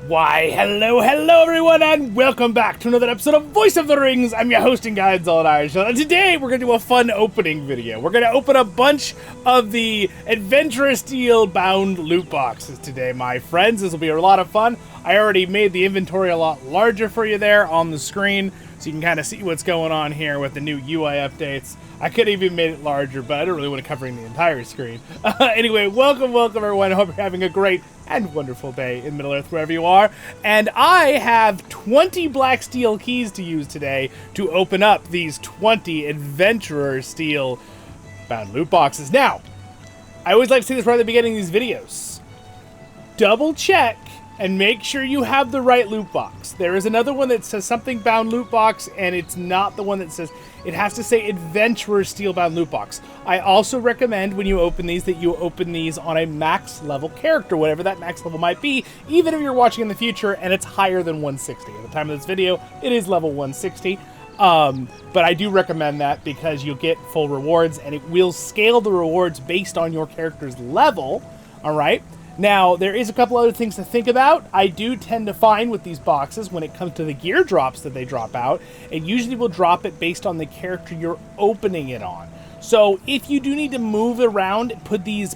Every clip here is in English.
Why, hello everyone, and welcome back to another episode of Voice of the Rings. I'm your host and guide, Zollin, Ironshield, and today we're going to do a fun opening video. We're going to open a bunch of the Adventurous Steel bound loot boxes today, my friends. This will be a lot of fun. I already made the inventory a lot larger for you there on the screen, so you can kind of see what's going on here with the new UI updates. I could have even made it larger, but I don't really want to cover the entire screen. Anyway, welcome everyone. I hope you're having a great and wonderful day in Middle-earth, wherever you are. And I have 20 black steel keys to use today to open up these 20 Adventurer Steel bound loot boxes. Now, I always like to say this right at the beginning of these videos. Double check and make sure you have the right loot box. There is another one that says something bound loot box, and it's not the one that says, it has to say Adventurer Steel bound loot box. I also recommend when you open these that you open these on a max level character, whatever that max level might be, even if you're watching in the future and it's higher than 160. At the time of this video, it is level 160. But I do recommend that because you'll get full rewards, and it will scale the rewards based on your character's level, all right? Now, there is a couple other things to think about. I do tend to find with these boxes, when it comes to the gear drops that they drop out, it usually will drop it based on the character you're opening it on. So if you do need to move around, put these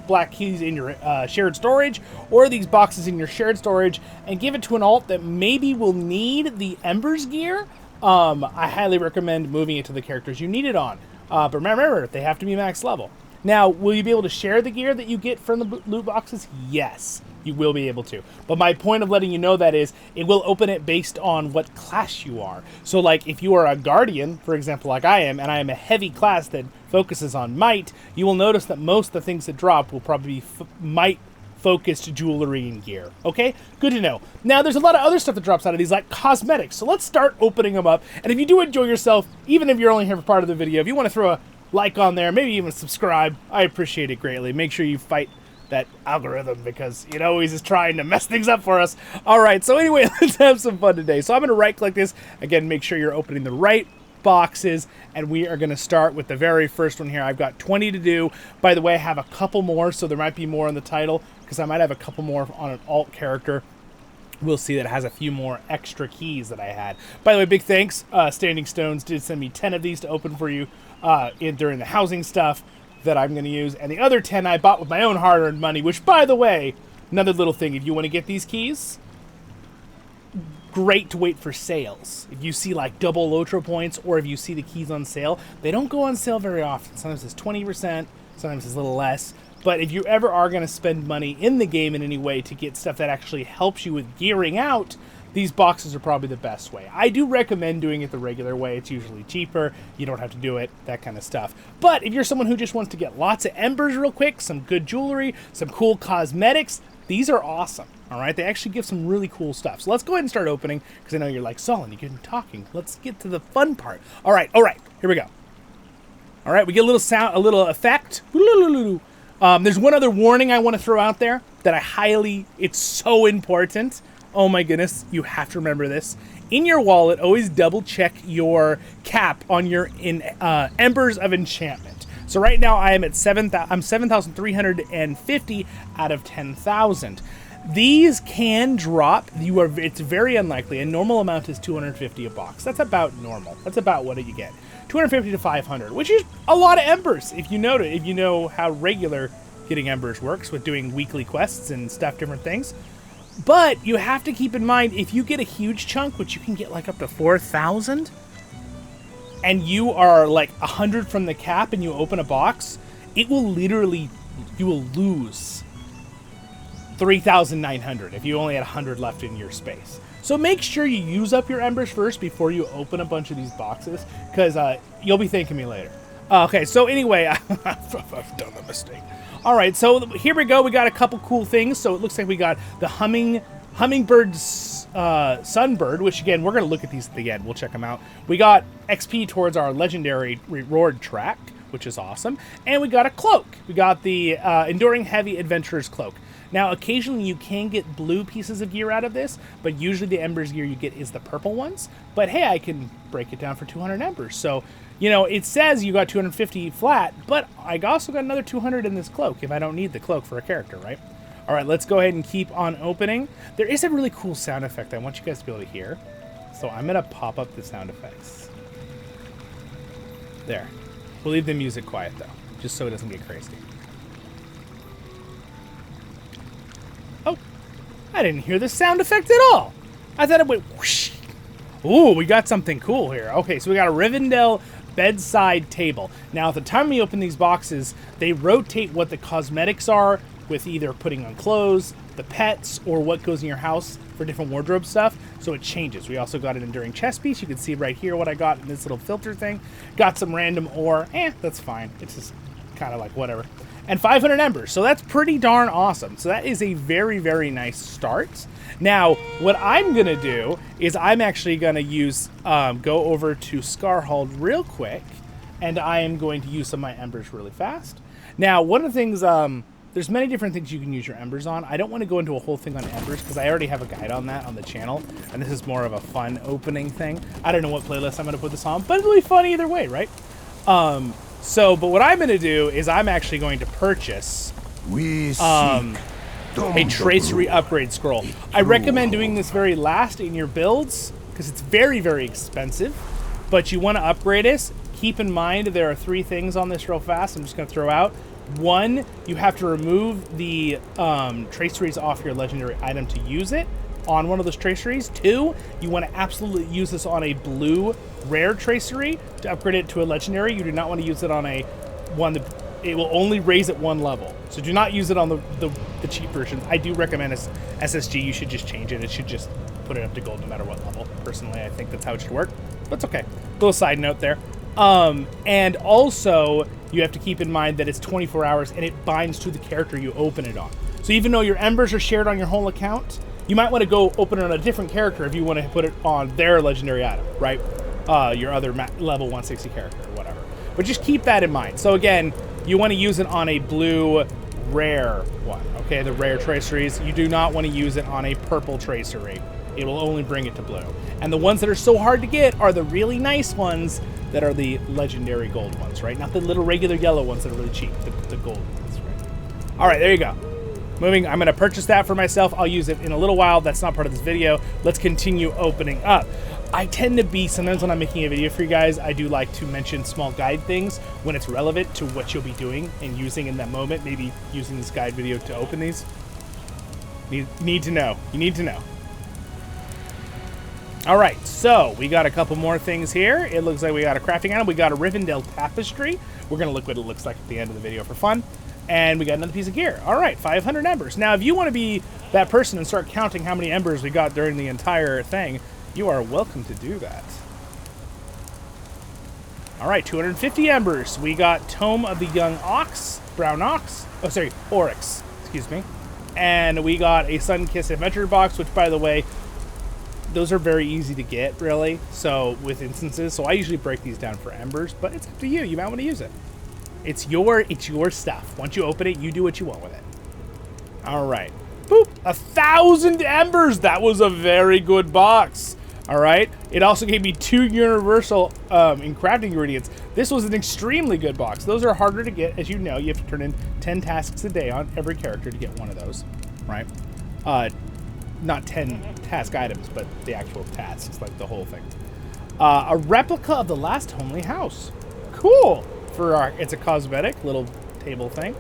black keys in your shared storage, or these boxes in your shared storage, and give it to an alt that maybe will need the Embers gear, I highly recommend moving it to the characters you need it on. But remember, they have to be max level. Now, will you be able to share the gear that you get from the loot boxes? Yes, you will be able to. But my point of letting you know that is, it will open it based on what class you are. So, like, if you are a Guardian, for example, like I am, and I am a heavy class that focuses on might, you will notice that most of the things that drop will probably be might-focused jewelry and gear. Okay? Good to know. Now, there's a lot of other stuff that drops out of these, like cosmetics. So let's start opening them up. And if you do enjoy yourself, even if you're only here for part of the video, if you want to throw a like on there, maybe even subscribe, I appreciate it greatly. Make sure you fight that algorithm, because it always is trying to mess things up for us. Alright, so anyway, let's have some fun today. So I'm going to right click this, again, make sure you're opening the right boxes, and we are going to start with the very first one here. I've got 20 to do. By the way, I have a couple more, so there might be more in the title, because I might have a couple more on an alt character. We'll see that it has a few more extra keys that I had. By the way, big thanks. Standing Stones did send me 10 of these to open for you during the housing stuff that I'm going to use. And the other 10 I bought with my own hard-earned money, which, by the way, another little thing. If you want to get these keys, great to wait for sales. If you see, like, double LOTRO points, or if you see the keys on sale, they don't go on sale very often. Sometimes it's 20%, sometimes it's a little less. But if you ever are going to spend money in the game in any way to get stuff that actually helps you with gearing out, these boxes are probably the best way. I do recommend doing it the regular way. It's usually cheaper. You don't have to do it, that kind of stuff. But if you're someone who just wants to get lots of embers real quick, some good jewelry, some cool cosmetics, these are awesome. All right, they actually give some really cool stuff. So let's go ahead and start opening, because I know you're like, Zollin, you get talking. Let's get to the fun part. All right, here we go. All right, we get a little sound, a little effect. There's one other warning I want to throw out there that it's so important. Oh my goodness, you have to remember this. In your wallet, always double check your cap on your Embers of Enchantment. So right now I am at 7,350 out of 10,000. These can drop. It's very unlikely. A normal amount is 250 a box. That's about normal. That's about what you get. 250 to 500, which is a lot of embers if you know how regular getting embers works with doing weekly quests and stuff, different things. But you have to keep in mind, if you get a huge chunk, which you can get like up to 4,000, and you are like 100 from the cap and you open a box, you will lose 3,900 if you only had 100 left in your space. So make sure you use up your embers first before you open a bunch of these boxes, because you'll be thanking me later. Okay, so anyway, I've done the mistake. All right, so here we go. We got a couple cool things. So it looks like we got the Hummingbird Sunbird, which, again, we're going to look at these at the end. We'll check them out. We got XP towards our legendary reward track, which is awesome. And we got a cloak. We got the Enduring Heavy Adventurer's Cloak. Now, occasionally you can get blue pieces of gear out of this, but usually the embers gear you get is the purple ones. But hey, I can break it down for 200 embers. So, you know, it says you got 250 flat, but I also got another 200 in this cloak if I don't need the cloak for a character, right? All right, let's go ahead and keep on opening. There is a really cool sound effect I want you guys to be able to hear. So I'm going to pop up the sound effects. There. We'll leave the music quiet, though, just so it doesn't get crazy. Oh, I didn't hear the sound effect at all. I thought it went whoosh. Ooh, we got something cool here. Okay, so we got a Rivendell bedside table. Now, at the time we open these boxes, they rotate what the cosmetics are with either putting on clothes, the pets, or what goes in your house for different wardrobe stuff, so it changes. We also got an enduring chest piece. You can see right here what I got in this little filter thing. Got some random ore. That's fine. It's just kind of like whatever. And 500 embers, so that's pretty darn awesome. So that is a very, very nice start. Now, what I'm going to do is I'm actually going to use, go over to Scarhold real quick, and I am going to use some of my embers really fast. Now, one of the things, there's many different things you can use your embers on. I don't want to go into a whole thing on embers because I already have a guide on that on the channel, and this is more of a fun opening thing. I don't know what playlist I'm going to put this on, but it'll be fun either way, right? But what I'm going to do is I'm actually going to purchase a tracery upgrade scroll. I recommend doing this very last in your builds because it's very, very expensive, but you want to upgrade this. Keep in mind there are 3 things on this real fast I'm just going to throw out. 1, you have to remove the traceries off your legendary item to use it on one of those traceries. 2, you want to absolutely use this on a blue rare tracery to upgrade it to a legendary. You do not want to use it on a one that it will only raise at 1 level. So do not use it on the cheap versions. I do recommend SSG. You should just change it. It should just put it up to gold no matter what level. Personally, I think that's how it should work. But it's okay. Little side note there. And also, you have to keep in mind that it's 24 hours and it binds to the character you open it on. So even though your embers are shared on your whole account, you might want to go open it on a different character if you want to put it on their legendary item, right? Your other level 160 character or whatever. But just keep that in mind. So again, you want to use it on a blue rare one, okay? The rare traceries. You do not want to use it on a purple tracery. It will only bring it to blue. And the ones that are so hard to get are the really nice ones that are the legendary gold ones, right? Not the little regular yellow ones that are really cheap, the gold ones, right? All right, there you go. Moving, I'm going to purchase that for myself. I'll use it in a little while. That's not part of this video. Let's continue opening up. I tend to be, sometimes when I'm making a video for you guys, I do like to mention small guide things when it's relevant to what you'll be doing and using in that moment. Maybe using this guide video to open these. You need to know. You need to know. All right, so we got a couple more things here. It looks like we got a crafting item. We got a Rivendell tapestry. We're going to look what it looks like at the end of the video for fun. And we got another piece of gear. All right, 500 embers. Now, if you want to be that person and start counting how many embers we got during the entire thing, you are welcome to do that. All right, 250 embers. We got Tome of the Young Ox, Brown Ox. Oh, sorry, Oryx, excuse me. And we got a Sun-Kissed Adventure Box, which, by the way, those are very easy to get, really. So, with instances. So, I usually break these down for embers, but it's up to you. You might want to use it. It's your stuff. Once you open it, you do what you want with it. All right. Boop. 1,000 embers. That was a very good box. All right. It also gave me 2 universal in crafting ingredients. This was an extremely good box. Those are harder to get. As you know, you have to turn in 10 tasks a day on every character to get one of those. Right? Not 10 task items, but the actual tasks, like the whole thing. A replica of the last homely house. Cool. It's a cosmetic little table thing.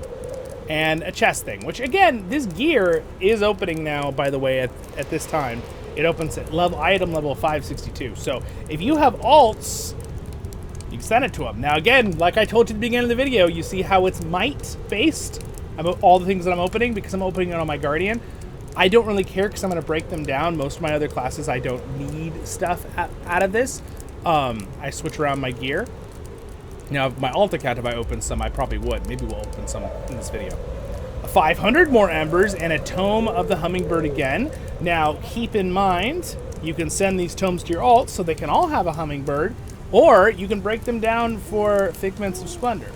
And a chest thing, which again, this gear is opening now, by the way, at this time. It opens at item level 562. So if you have alts, you can send it to them. Now again, like I told you at the beginning of the video, you see how it's might based about all the things that I'm opening because I'm opening it on my Guardian. I don't really care because I'm going to break them down. Most of my other classes, I don't need stuff out of this. I switch around my gear. Now, my alt account, if I open some, I probably would. Maybe we'll open some in this video. 500 more embers and a Tome of the Hummingbird again. Now, keep in mind, you can send these tomes to your alt so they can all have a hummingbird, or you can break them down for Figments of Splendor,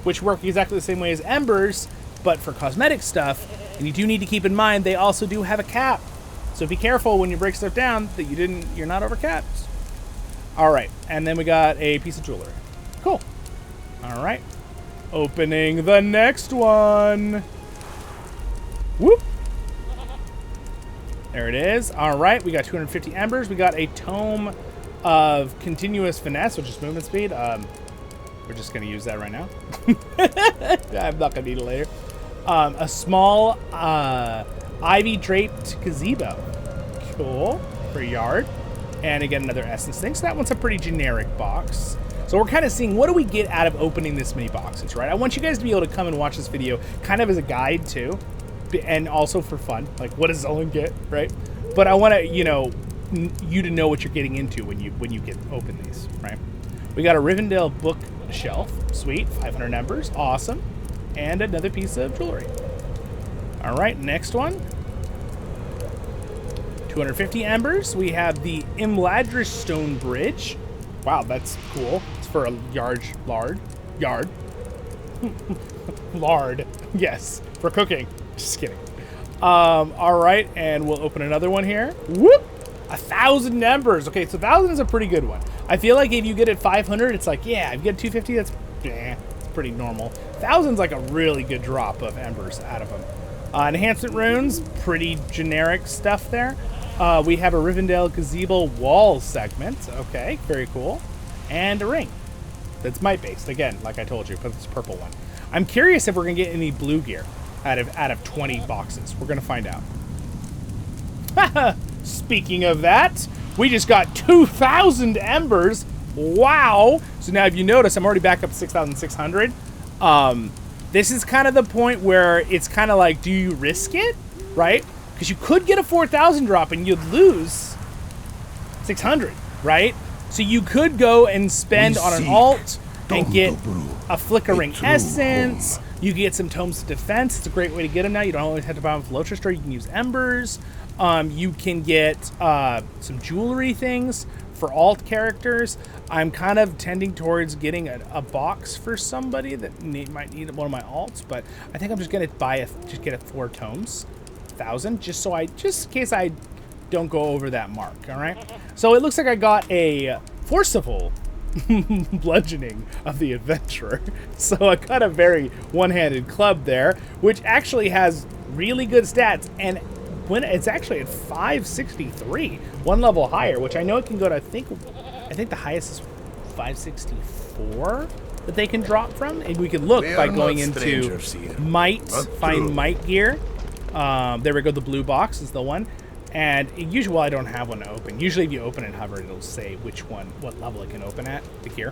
which work exactly the same way as embers, but for cosmetic stuff. And you do need to keep in mind they also do have a cap. So be careful when you break stuff down that you're not over capped. All right, and then we got a piece of jewelry. Cool. All right. Opening the next one. Whoop. There it is. All right, we got 250 embers. We got a tome of continuous finesse, which is movement speed. We're just going to use that right now. I'm not going to need it later. A small ivy-draped gazebo. Cool. For a yard. And again, another essence thing. So that one's a pretty generic box. So we're kind of seeing what do we get out of opening this many boxes, right? I want you guys to be able to come and watch this video kind of as a guide too. And also for fun. Like, what does Zollin get, right? But I want to, you know, you to know what you're getting into when you get open these, right? We got a Rivendell bookshelf. Sweet. 500 embers. Awesome. And another piece of jewelry. All right, next one. 250 embers. We have the Imladris Stone Bridge. Wow, that's cool. It's for a yard. Lard. Yes, for cooking. Just kidding. All right, and we'll open another one here. Whoop! 1,000 embers. Okay, so 1,000 is a pretty good one. I feel like if you get it 500, it's like, yeah, if you get 250, that's it's pretty normal. 1,000's like a really good drop of embers out of them. Enhancement runes, pretty generic stuff there. We have a Rivendell Gazebo wall segment. Okay, very cool. And a ring. That's might-based, again, like I told you, but it's a purple one. I'm curious if we're going to get any blue gear out of 20 boxes. We're going to find out. Speaking of that, we just got 2,000 embers. Wow. So now if you notice, I'm already back up to 6,600. This is kind of the point where it's kind of like, do you risk it, right? Because you could get a 4,000 drop and you'd lose 600, right? So you could go and spend on an alt and get a flickering essence. You can get some tomes of defense. It's a great way to get them now. You don't always have to buy them with LOTRO store. You can use embers. You can get some jewelry things for alt characters. I'm kind of tending towards getting a box for somebody that might need one of my alts, but I think I'm just gonna just get 4 tomes, 1,000, just in case I don't go over that mark. All right. So it looks like I got a forcible bludgeoning of the adventurer. So I got a very one-handed club there, which actually has really good stats, and when it's actually at 563, one level higher, which I know it can go to, I think the highest is 564 that they can drop from. And we can look by going into might, find might gear. There we go, the blue box is the one. And usually, well, I don't have one to open. Usually if you open and hover, it'll say which one, what level it can open at, the gear.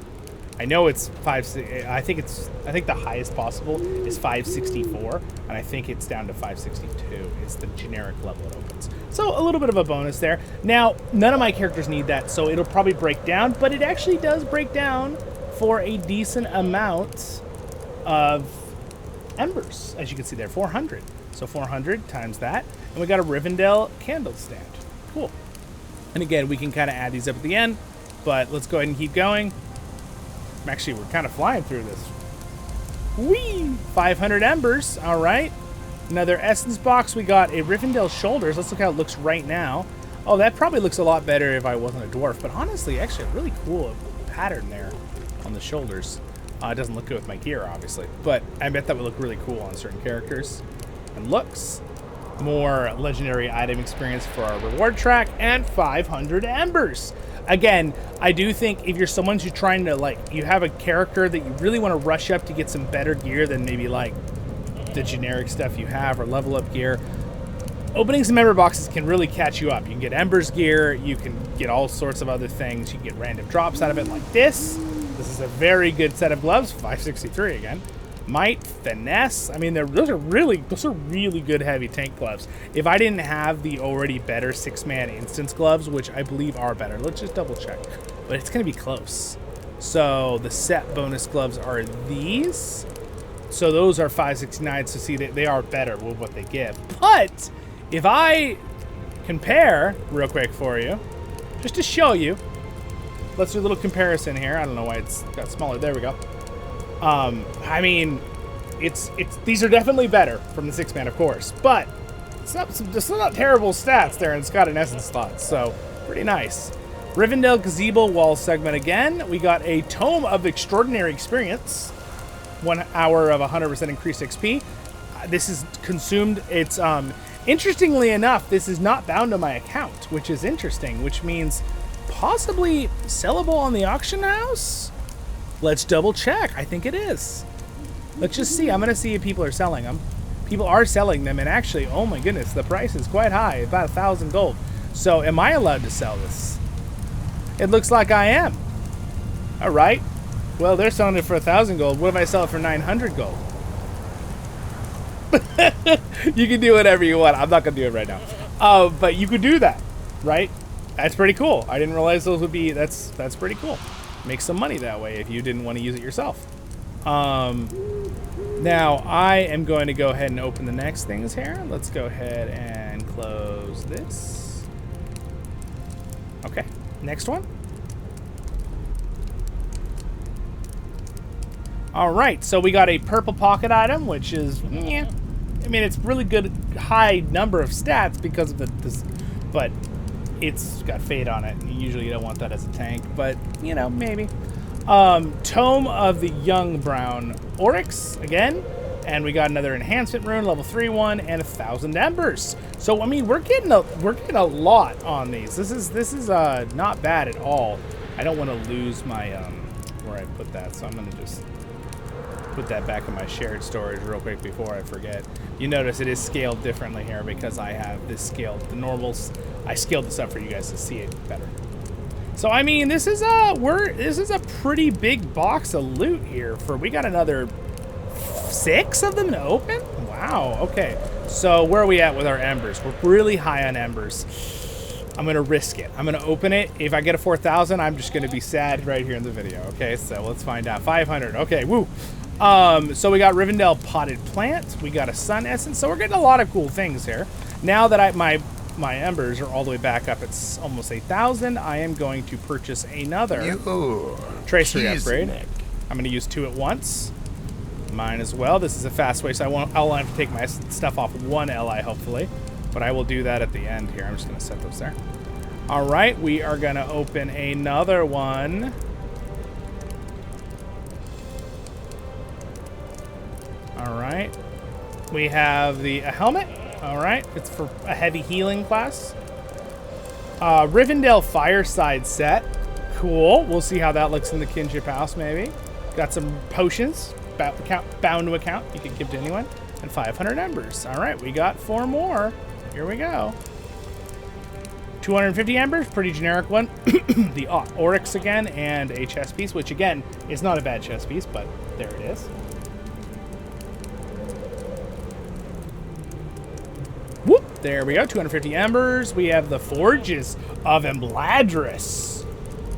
I know it's I think the highest possible is 564, and I think it's down to 562. It's the generic level it opens. So a little bit of a bonus there. Now, none of my characters need that, so it'll probably break down, but it actually does break down for a decent amount of embers, as you can see there, 400. So 400 times that, and we got a Rivendell candle stand. Cool. And again, we can kind of add these up at the end, but let's go ahead and keep going. Actually, we're kind of flying through this. Whee! 500 embers. All right. Another essence box. We got a Rivendell shoulders. Let's look how it looks right now. Oh, that probably looks a lot better if I wasn't a dwarf. But honestly, actually, a really cool pattern there on the shoulders. It doesn't look good with my gear, obviously. But I bet that would look really cool on certain characters. And looks. More legendary item experience for our reward track. And 500 embers. Again, I do think if you're someone who's trying to, like, you have a character that you really want to rush up to get some better gear than maybe, like, the generic stuff you have or level up gear, opening some ember boxes can really catch you up. You can get embers gear, you can get all sorts of other things, you can get random drops out of it like this. This is a very good set of gloves, 563 again. Might, finesse, I mean, those are really good heavy tank gloves. If I didn't have the already better 6-man instance gloves, which I believe are better, let's just double check, but it's gonna be close. So the set bonus gloves are these. So those are 569, so see, they are better with what they give. But if I compare real quick for you, just to show you, let's do a little comparison here. I don't know why it's got smaller, there we go. I mean, these are definitely better from the 6-man, of course, but it's not terrible stats there, and it's got an essence slot, so pretty nice. Rivendell Gazebo wall segment again. We got a Tome of Extraordinary Experience, 1 hour of 100% increased XP. this is consumed. It's interestingly enough, this is not bound to my account, which is interesting, which means possibly sellable on the auction house. Let's double check. I think it is. Let's just see. I'm gonna see if people are selling them. People are selling them, and actually, oh my goodness, the price is quite high, about 1,000 gold. So am I allowed to sell this? It looks like I am. All right. Well, they're selling it for 1,000 gold. What if I sell it for 900 gold? You can do whatever you want. I'm not gonna do it right now. But you could do that, right? That's pretty cool. I didn't realize those would be. That's pretty cool. Make some money that way if you didn't want to use it yourself. Now I am going to go ahead and open the next things here. Let's go ahead and close this. Okay, next one. All right, so we got a purple pocket item, which is, yeah, I mean, it's really good, high number of stats because of this, but it's got fade on it. Usually you don't want that as a tank, but, you know, maybe. Tome of the Young Brown Oryx, again, and we got another enhancement rune, level 3 one, and 1,000 embers. So, I mean, we're getting a lot on these. This is not bad at all. I don't want to lose my, where I put that, so I'm going to just put that back in my shared storage real quick before I forget. You notice it is scaled differently here because I have this scaled, the normals. I scaled this up for you guys to see it better. So I mean, this is a pretty big box of loot here. We got another 6 of them to open. Wow. Okay. So where are we at with our embers? We're really high on embers. I'm gonna risk it. I'm gonna open it. If I get a 4,000, I'm just gonna be sad right here in the video. Okay. So let's find out. 500. Okay. Woo. So we got Rivendell potted plant. We got a sun essence. So we're getting a lot of cool things here. Now that my embers are all the way back up, it's almost 8,000. I am going to purchase another tracery upgrade. I'm going to use 2 at once. Mine as well. This is a fast way, so I'll have to take my stuff off one LI, hopefully. But I will do that at the end here. I'm just going to set those there. All right, we are going to open another one. All right. We have a helmet. All right, it's for a heavy healing class. Rivendell Fireside set. Cool. We'll see how that looks in the Kinship house, maybe. Got some potions, bound to account. You can give to anyone. And 500 embers. All right, we got 4 more. Here we go. 250 embers, pretty generic one. The Oryx again, and a chest piece, which again is not a bad chest piece, but there it is. Whoop, there we go, 250 embers. We have the Forges of Embladris.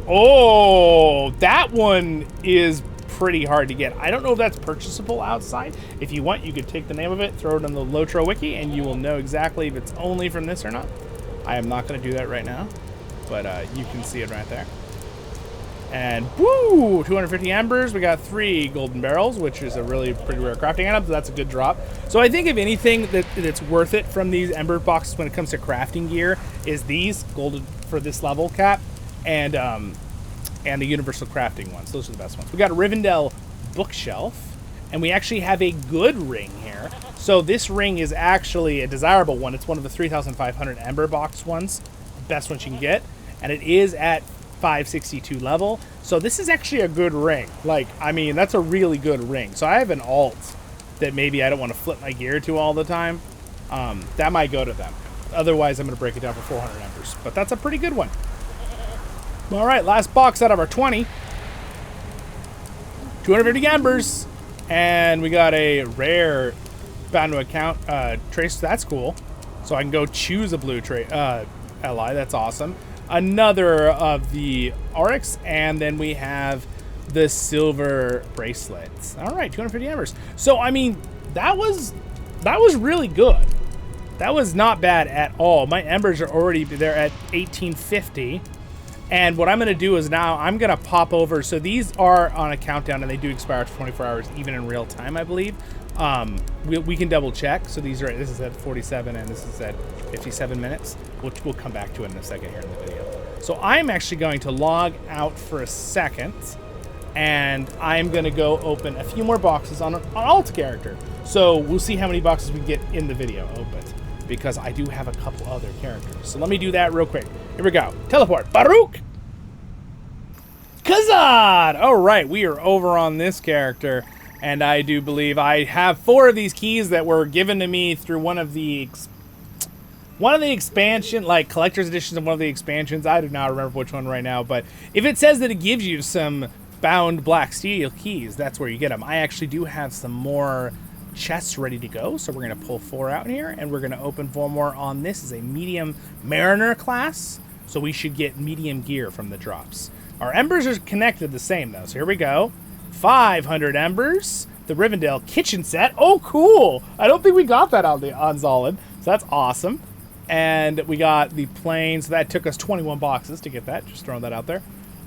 Oh, that one is pretty hard to get. I don't know if that's purchasable outside. If you want, you could take the name of it, throw it in the LOTRO wiki, and you will know exactly if it's only from this or not. I am not going to do that right now, but you can see it right there. And woo, 250 embers. We got 3 golden barrels, which is a really pretty rare crafting item, so that's a good drop. So I think if anything that's worth it from these ember boxes when it comes to crafting gear is these golden for this level cap, and the universal crafting ones. Those are the best ones. We got a Rivendell bookshelf, and we actually have a good ring here. So this ring is actually a desirable one. It's one of the 3,500 ember box ones, best one you can get, and it is at 562 level. So this is actually a good ring. Like, I mean, that's a really good ring. So I have an alt that maybe I don't want to flip my gear to all the time. That might go to them. Otherwise, I'm going to break it down for 400 embers. But that's a pretty good one. All right, last box out of our 20. 250 embers. And we got a rare bound to account trace. That's cool. So I can go choose a blue LI. That's awesome. Another of the Oryx, and then we have the silver bracelets. All right, 250 embers. So I mean, that was really good. That was not bad at all. My embers are already there at 1850. And what I'm going to do is now I'm going to pop over. So these are on a countdown, and they do expire after 24 hours, even in real time, I believe. We can double check. So this is at 47, and this is at 57 minutes, which we'll come back to in a second here in the video. So I'm actually going to log out for a second, and I'm going to go open a few more boxes on an alt character. So we'll see how many boxes we get in the video opened, because I do have a couple other characters. So let me do that real quick. Here we go. Teleport. Baruch! Khazad! All right, we are over on this character, and I do believe I have 4 of these keys that were given to me through one of the expansion, like collector's editions of one of the expansions. I do not remember which one right now, but if it says that it gives you some bound black steel keys, that's where you get them. I actually do have some more chests ready to go, so we're going to pull 4 out here, and we're going to open 4 more on this. Is a medium mariner class, so we should get medium gear from the drops. Our embers are connected the same, though, so here we go. 500 embers. The Rivendell kitchen set. Oh, cool! I don't think we got that on Zollin, so that's awesome. And we got the plane, so that took us 21 boxes to get that. Just throwing that out there.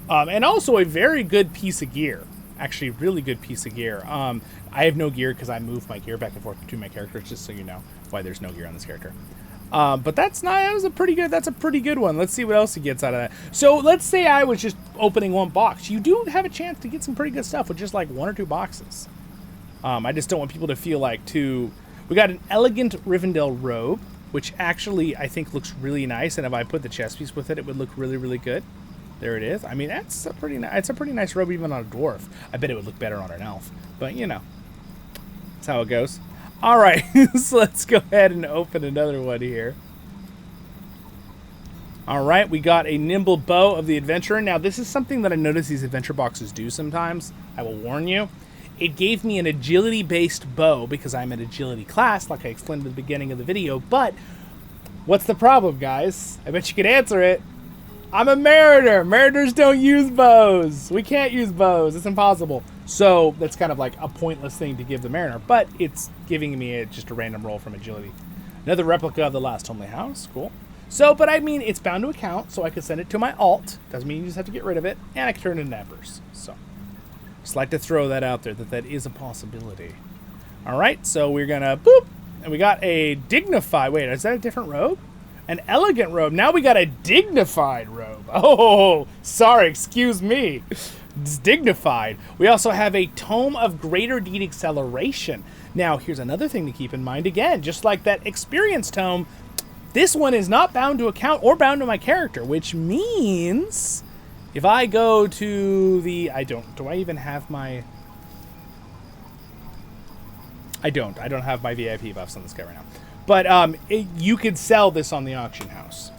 And also a very good piece of gear. Actually, really good piece of gear. I have no gear because I move my gear back and forth between my characters, just so you know why there's no gear on this character. But that's not, that's a pretty good one. Let's see what else he gets out of that. So let's say I was just opening 1 box. You do have a chance to get some pretty good stuff with just like 1 or 2 boxes. I just don't want people to feel like we got an elegant Rivendell robe, which actually I think looks really nice. And if I put the chest piece with it, it would look really, really good. There it is. I mean, it's a pretty nice robe even on a dwarf. I bet it would look better on an elf, but you know, that's how it goes. All right, so let's go ahead and open another one here. All right, we got a nimble bow of the adventurer. Now, this is something that I notice these adventure boxes do sometimes. I will warn you. It gave me an agility-based bow because I'm an agility class, like I explained at the beginning of the video. But what's the problem, guys? I bet you could answer it. I'm a mariner. Mariners don't use bows. We can't use bows. It's impossible. So that's kind of like a pointless thing to give the mariner, but it's giving me just a random roll from agility. Another replica of the last homely house. Cool. So, but I mean, it's bound to account, so I could send it to my alt. Doesn't mean you just have to get rid of it, and I can turn it into embers. So, just like to throw that out there, that is a possibility. All right, so we're gonna boop, and we got a dignified. Wait, is that a different robe? An elegant robe. Now we got a dignified robe. Oh, sorry, excuse me. It's dignified. We also have a Tome of Greater Deed Acceleration. Now, here's another thing to keep in mind. Again, just like that Experience Tome, this one is not bound to account or bound to my character, which means if I go to the... Do I even have my... I don't have my VIP buffs on this guy right now. But you could sell this on the auction house.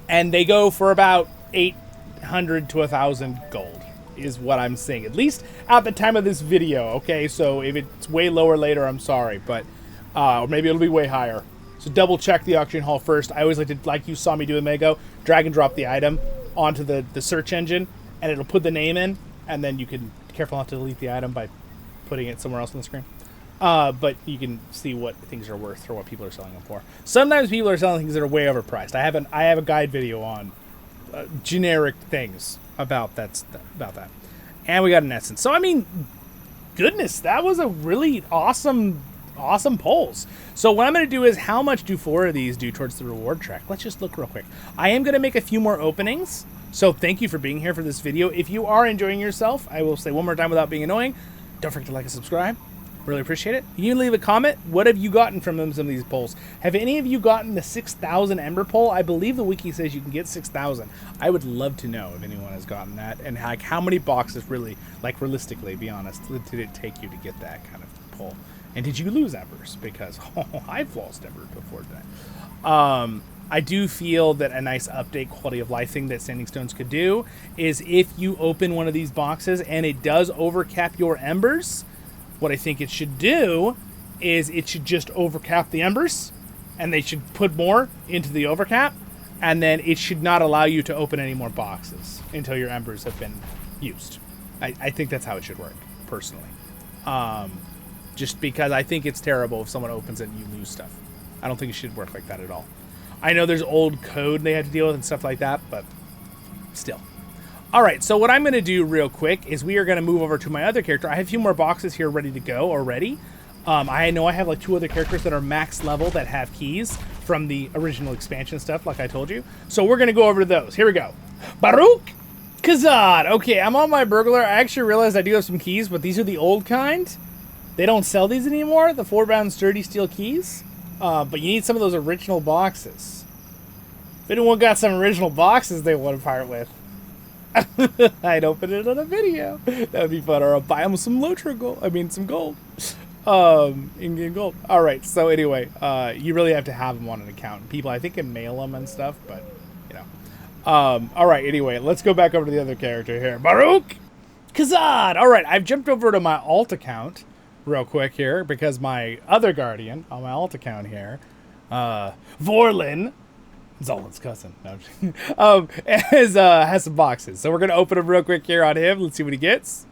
And they go for about 800 to 1,000 gold is what I'm saying. At least at the time of this video, okay? So if it's way lower later, I'm sorry. But or maybe it'll be way higher. So double check the auction hall first. I always like to, like you saw me do with Mego, drag and drop the item onto the search engine. And it'll put the name in. And then you can be careful not to delete the item by putting it somewhere else on the screen. But you can see what things are worth or what people are selling them for. Sometimes people are selling things that are way overpriced. I have a guide video on generic things about that. And we got an essence. So I mean, goodness, that was a really awesome polls. So what I'm going to do is, how much do 4 of these do towards the reward track? Let's just look real quick. I am going to make a few more openings. So thank you for being here for this video. If you are enjoying yourself, I will say one more time without being annoying, don't forget to like and subscribe. Really appreciate it. You can leave a comment. What have you gotten from some of these polls? Have any of you gotten the 6,000 Ember poll? I believe the wiki says you can get 6,000. I would love to know if anyone has gotten that, and like how many boxes really, like realistically, be honest, did it take you to get that kind of poll? And did you lose Embers? Because I've lost Embers before that. I do feel that a nice update quality of life thing that Standing Stones could do is if you open one of these boxes and it does overcap your Embers, what I think it should do is it should just overcap the Embers, and they should put more into the overcap, and then it should not allow you to open any more boxes until your Embers have been used. I think that's how it should work, personally. Just because I think it's terrible if someone opens it and you lose stuff. I don't think it should work like that at all. I know there's old code they have to deal with and stuff like that, but still. All right, so what I'm going to do real quick is we are going to move over to my other character. I have a few more boxes here ready to go already. I know I have like 2 other characters that are max level that have keys from the original expansion stuff, like I told you. So we're going to go over to those. Here we go. Baruch Khazad! Okay, I'm on my burglar. I actually realized I do have some keys, but these are the old kind. They don't sell these anymore, the 4-bound sturdy steel keys. But you need some of those original boxes. If anyone got some original boxes they want to part with, I'd open it on a video. That would be fun. Or I'll buy them some LOTRO gold. I mean, some gold. In gold. All right. So anyway, you really have to have them on an account. People, I think, can mail them and stuff, but you know. All right. Anyway, let's go back over to the other character here, Baruch Khazad. All right. I've jumped over to my alt account real quick here because my other guardian on my alt account here, Vorlin. Zollin's cousin. No, has some boxes. So we're going to open them real quick here on him. Let's see what he gets.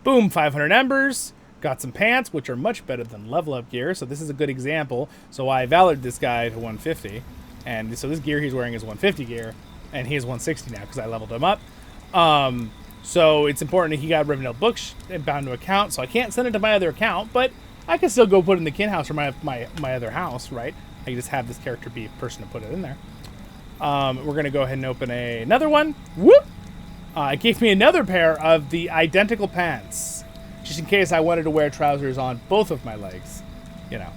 Boom, 500 embers. Got some pants, which are much better than level up gear. So this is a good example. So I valored this guy to 150. And so this gear he's wearing is 150 gear. And he is 160 now because I leveled him up. So it's important that he got Rivendell books and bound to account. So I can't send it to my other account, but I can still go put it in the kin house or my other house, right? I can just have this character be a person to put it in there. We're going to go ahead and open another one. Whoop! It gave me another pair of the identical pants. Just in case I wanted to wear trousers on both of my legs. You know.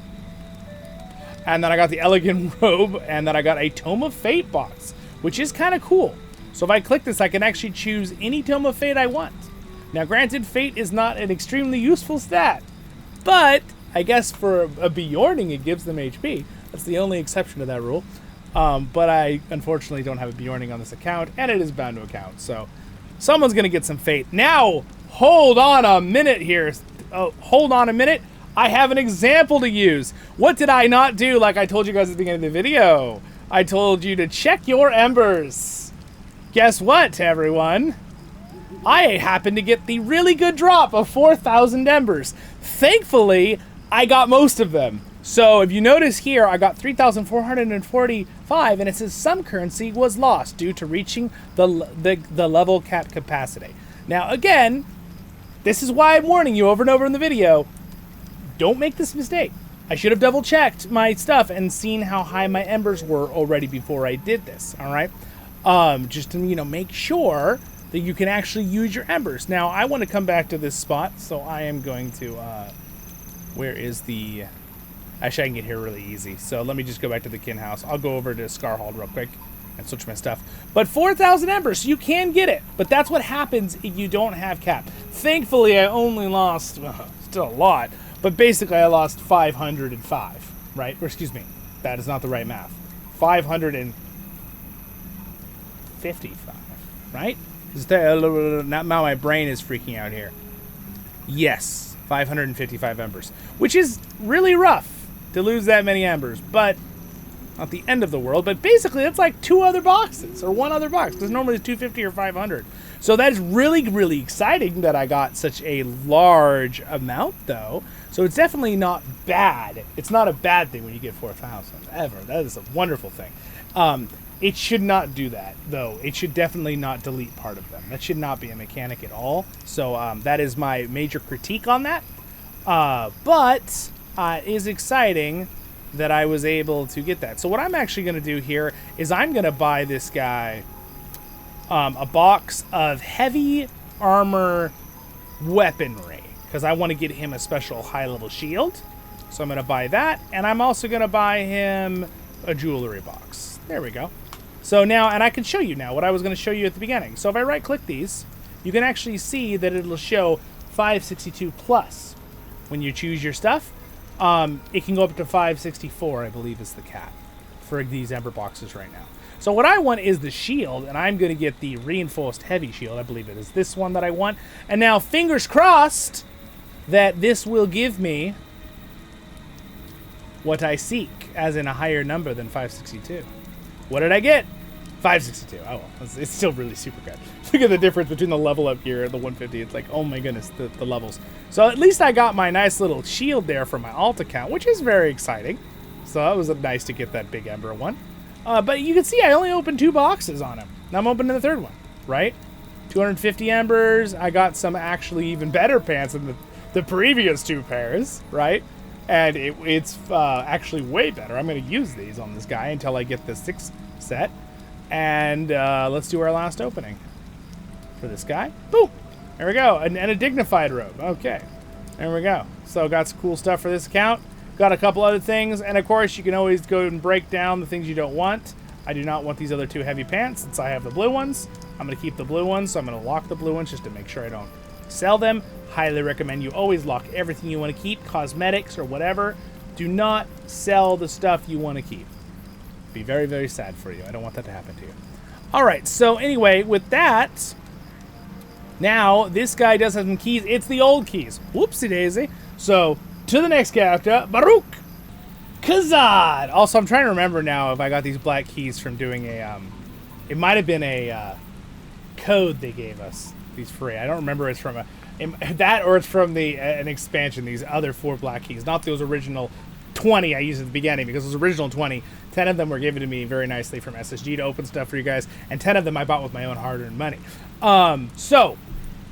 And then I got the elegant robe. And then I got a Tome of Fate box. Which is kind of cool. So if I click this, I can actually choose any Tome of Fate I want. Now granted, Fate is not an extremely useful stat. But I guess for a Bjorning, it gives them HP. That's the only exception to that rule. But I, unfortunately, don't have a Bjorning on this account, and it is bound to account. So someone's going to get some Fate. Now, hold on a minute here. Hold on a minute. I have an example to use. What did I not do like I told you guys at the beginning of the video? I told you to check your embers. Guess what, everyone? I happened to get the really good drop of 4,000 embers. Thankfully, I got most of them. So if you notice here, I got 3,445, and it says some currency was lost due to reaching the level cap capacity. Now, again, this is why I'm warning you over and over in the video. Don't make this mistake. I should have double-checked my stuff and seen how high my embers were already before I did this, all right? Just to, make sure that you can actually use your embers. Now, I want to come back to this spot, so I am going to, where is the... Actually, I can get here really easy. So let me just go back to the kin house. I'll go over to Scarhold real quick and switch my stuff. But 4,000 embers, so you can get it. But that's what happens if you don't have cap. Thankfully, I only lost, still a lot, but basically I lost 505, right? Or excuse me, that is not the right math. 555, right? Now my brain is freaking out here. Yes, 555 embers, which is really rough to lose that many embers, but not the end of the world. But basically, it's like 2 other boxes or 1 other box, because normally it's 250 or 500. So that is really, really exciting that I got such a large amount, though. So it's definitely not bad. It's not a bad thing when you get 4,000 ever. That is a wonderful thing. It should not do that, though. It should definitely not delete part of them. That should not be a mechanic at all. So that is my major critique on that. But it is exciting that I was able to get that. So what I'm actually going to do here is I'm going to buy this guy a box of heavy armor weaponry, because I want to get him a special high-level shield. So I'm going to buy that, and I'm also going to buy him a jewelry box. There we go. So now, and I can show you now what I was going to show you at the beginning. So if I right-click these, you can actually see that it'll show 562 plus. When you choose your stuff, it can go up to 564, I believe is the cap for these ember boxes right now. So what I want is the shield, and I'm going to get the reinforced heavy shield. I believe it is this one that I want. And now, fingers crossed that this will give me what I seek, as in a higher number than 562. What did I get? 562. Oh, well, it's still really super good. Look at the difference between the level up gear and the 150. It's like, oh my goodness, the levels. So at least I got my nice little shield there for my alt account, which is very exciting. So that was nice to get that big ember one. But you can see I only opened 2 boxes on him. Now I'm opening the 3rd one, right? 250 embers. I got some actually even better pants than the previous 2 pairs, right? And it's actually way better. I'm going to use these on this guy until I get the 6th set. And let's do our last opening. for this guy. Boom. There we go. And a dignified robe. Okay. There we go. So got some cool stuff for this account. Got a couple other things. And of course, you can always go and break down the things you don't want. I do not want these other 2 heavy pants since I have the blue ones. I'm going to keep the blue ones, so I'm going to lock the blue ones just to make sure I don't sell them. Highly recommend you always lock everything you want to keep, cosmetics or whatever. Do not sell the stuff you want to keep. Be very, very sad for you. I don't want that to happen to you. All right, so anyway, with that, now this guy does have some keys. It's the old keys. Whoopsie daisy. So to the next character, Baruch Khazad. Also, I'm trying to remember now if I got these black keys from doing a, it might have been a code they gave us. These free. I don't remember it's from that or it's from an expansion. These other 4 black keys, not those original 20 I used at the beginning, because those original 20, 10 of them were given to me very nicely from SSG to open stuff for you guys, and 10 of them I bought with my own hard-earned money. So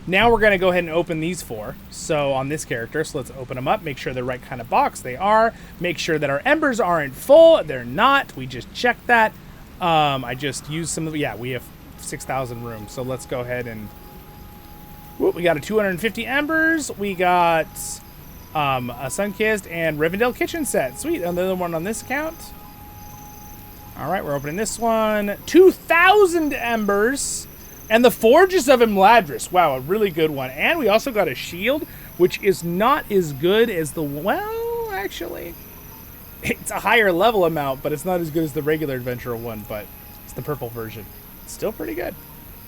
now we're going to go ahead and open these 4. So on this character, so let's open them up, make sure they're the right kind of box. They are. Make sure that our embers aren't full. They're not. We just checked that. I just used some of the, yeah, we have 6,000 room. So let's go ahead and, whoop, we got a 250 embers. We got a Sunkissed and Rivendell kitchen set. Sweet. Another one on this account. All right, we're opening this one. 2,000 embers. And the Forges of Imladris. Wow, a really good one. And we also got a shield, which is not as good as the... Well, actually, it's a higher level amount, but it's not as good as the regular adventurer one, but it's the purple version. It's still pretty good.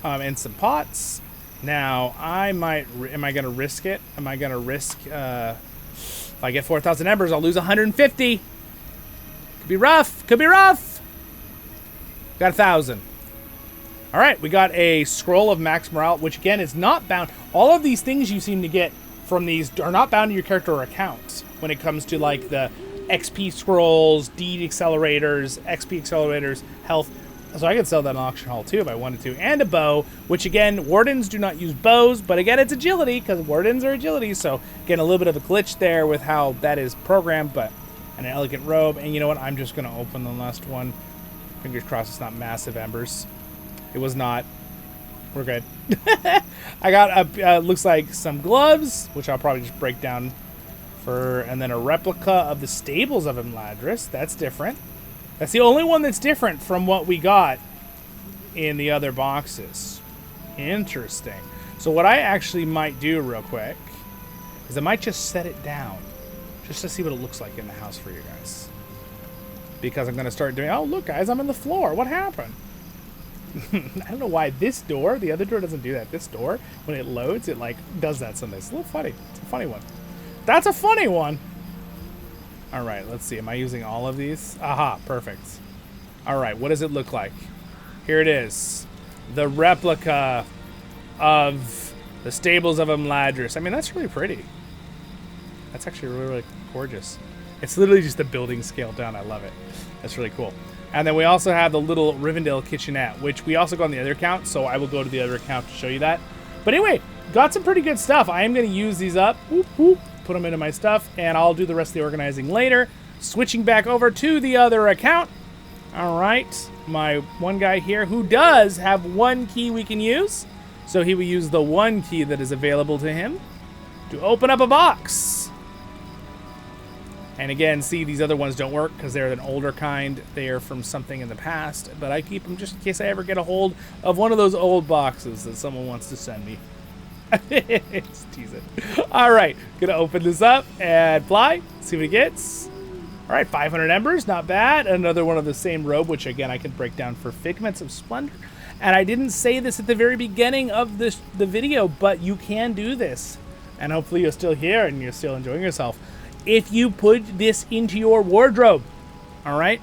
And some pots. Now, am I going to risk it? Am I going to risk... if I get 4,000 embers, I'll lose 150. Could be rough. Could be rough. Got 1,000. All right, we got a Scroll of Max Morale, which again is not bound. All of these things you seem to get from these are not bound to your character or accounts when it comes to like the XP scrolls, deed accelerators, XP accelerators, health. So I could sell that in auction hall too if I wanted to. And a bow, which again, wardens do not use bows, but again, it's agility because wardens are agility. So again, a little bit of a glitch there with how that is programmed, but an elegant robe. And you know what? I'm just going to open the last one. Fingers crossed it's not massive embers. It was not. We're good. I got, looks like some gloves, which I'll probably just break down for, and then a replica of the Stables of Imladris. That's different. That's the only one that's different from what we got in the other boxes. Interesting. So what I actually might do real quick is I might just set it down just to see what it looks like in the house for you guys. Because I'm going to start doing, oh, look, guys, I'm on the floor. What happened? I don't know why this door, the other door doesn't do that. This door, when it loads, it like does that sometimes. It's a little funny. It's a funny one. That's a funny one. All right, let's see. Am I using all of these? Aha, perfect. All right, what does it look like? Here it is. The replica of the Stables of Imladris. I mean, that's really pretty. That's actually really, really gorgeous. It's literally just the building scaled down. I love it. That's really cool. And then we also have the little Rivendell kitchenette, which we also got on the other account, so I will go to the other account to show you that. But anyway, got some pretty good stuff. I am going to use these up, whoop, whoop, put them into my stuff, and I'll do the rest of the organizing later. Switching back over to the other account. All right, my one guy here who does have one key we can use. So he will use the one key that is available to him to open up a box. And again, see, these other ones don't work because they're an older kind. They are from something in the past, but I keep them just in case I ever get a hold of one of those old boxes that someone wants to send me. Just tease it. All right, gonna open this up and fly, see what it gets. All right, 500 embers, not bad. Another one of the same robe, which again, I can break down for Figments of Splendor. And I didn't say this at the very beginning of the video, but you can do this. And hopefully you're still here and you're still enjoying yourself. If you put this into your wardrobe, all right?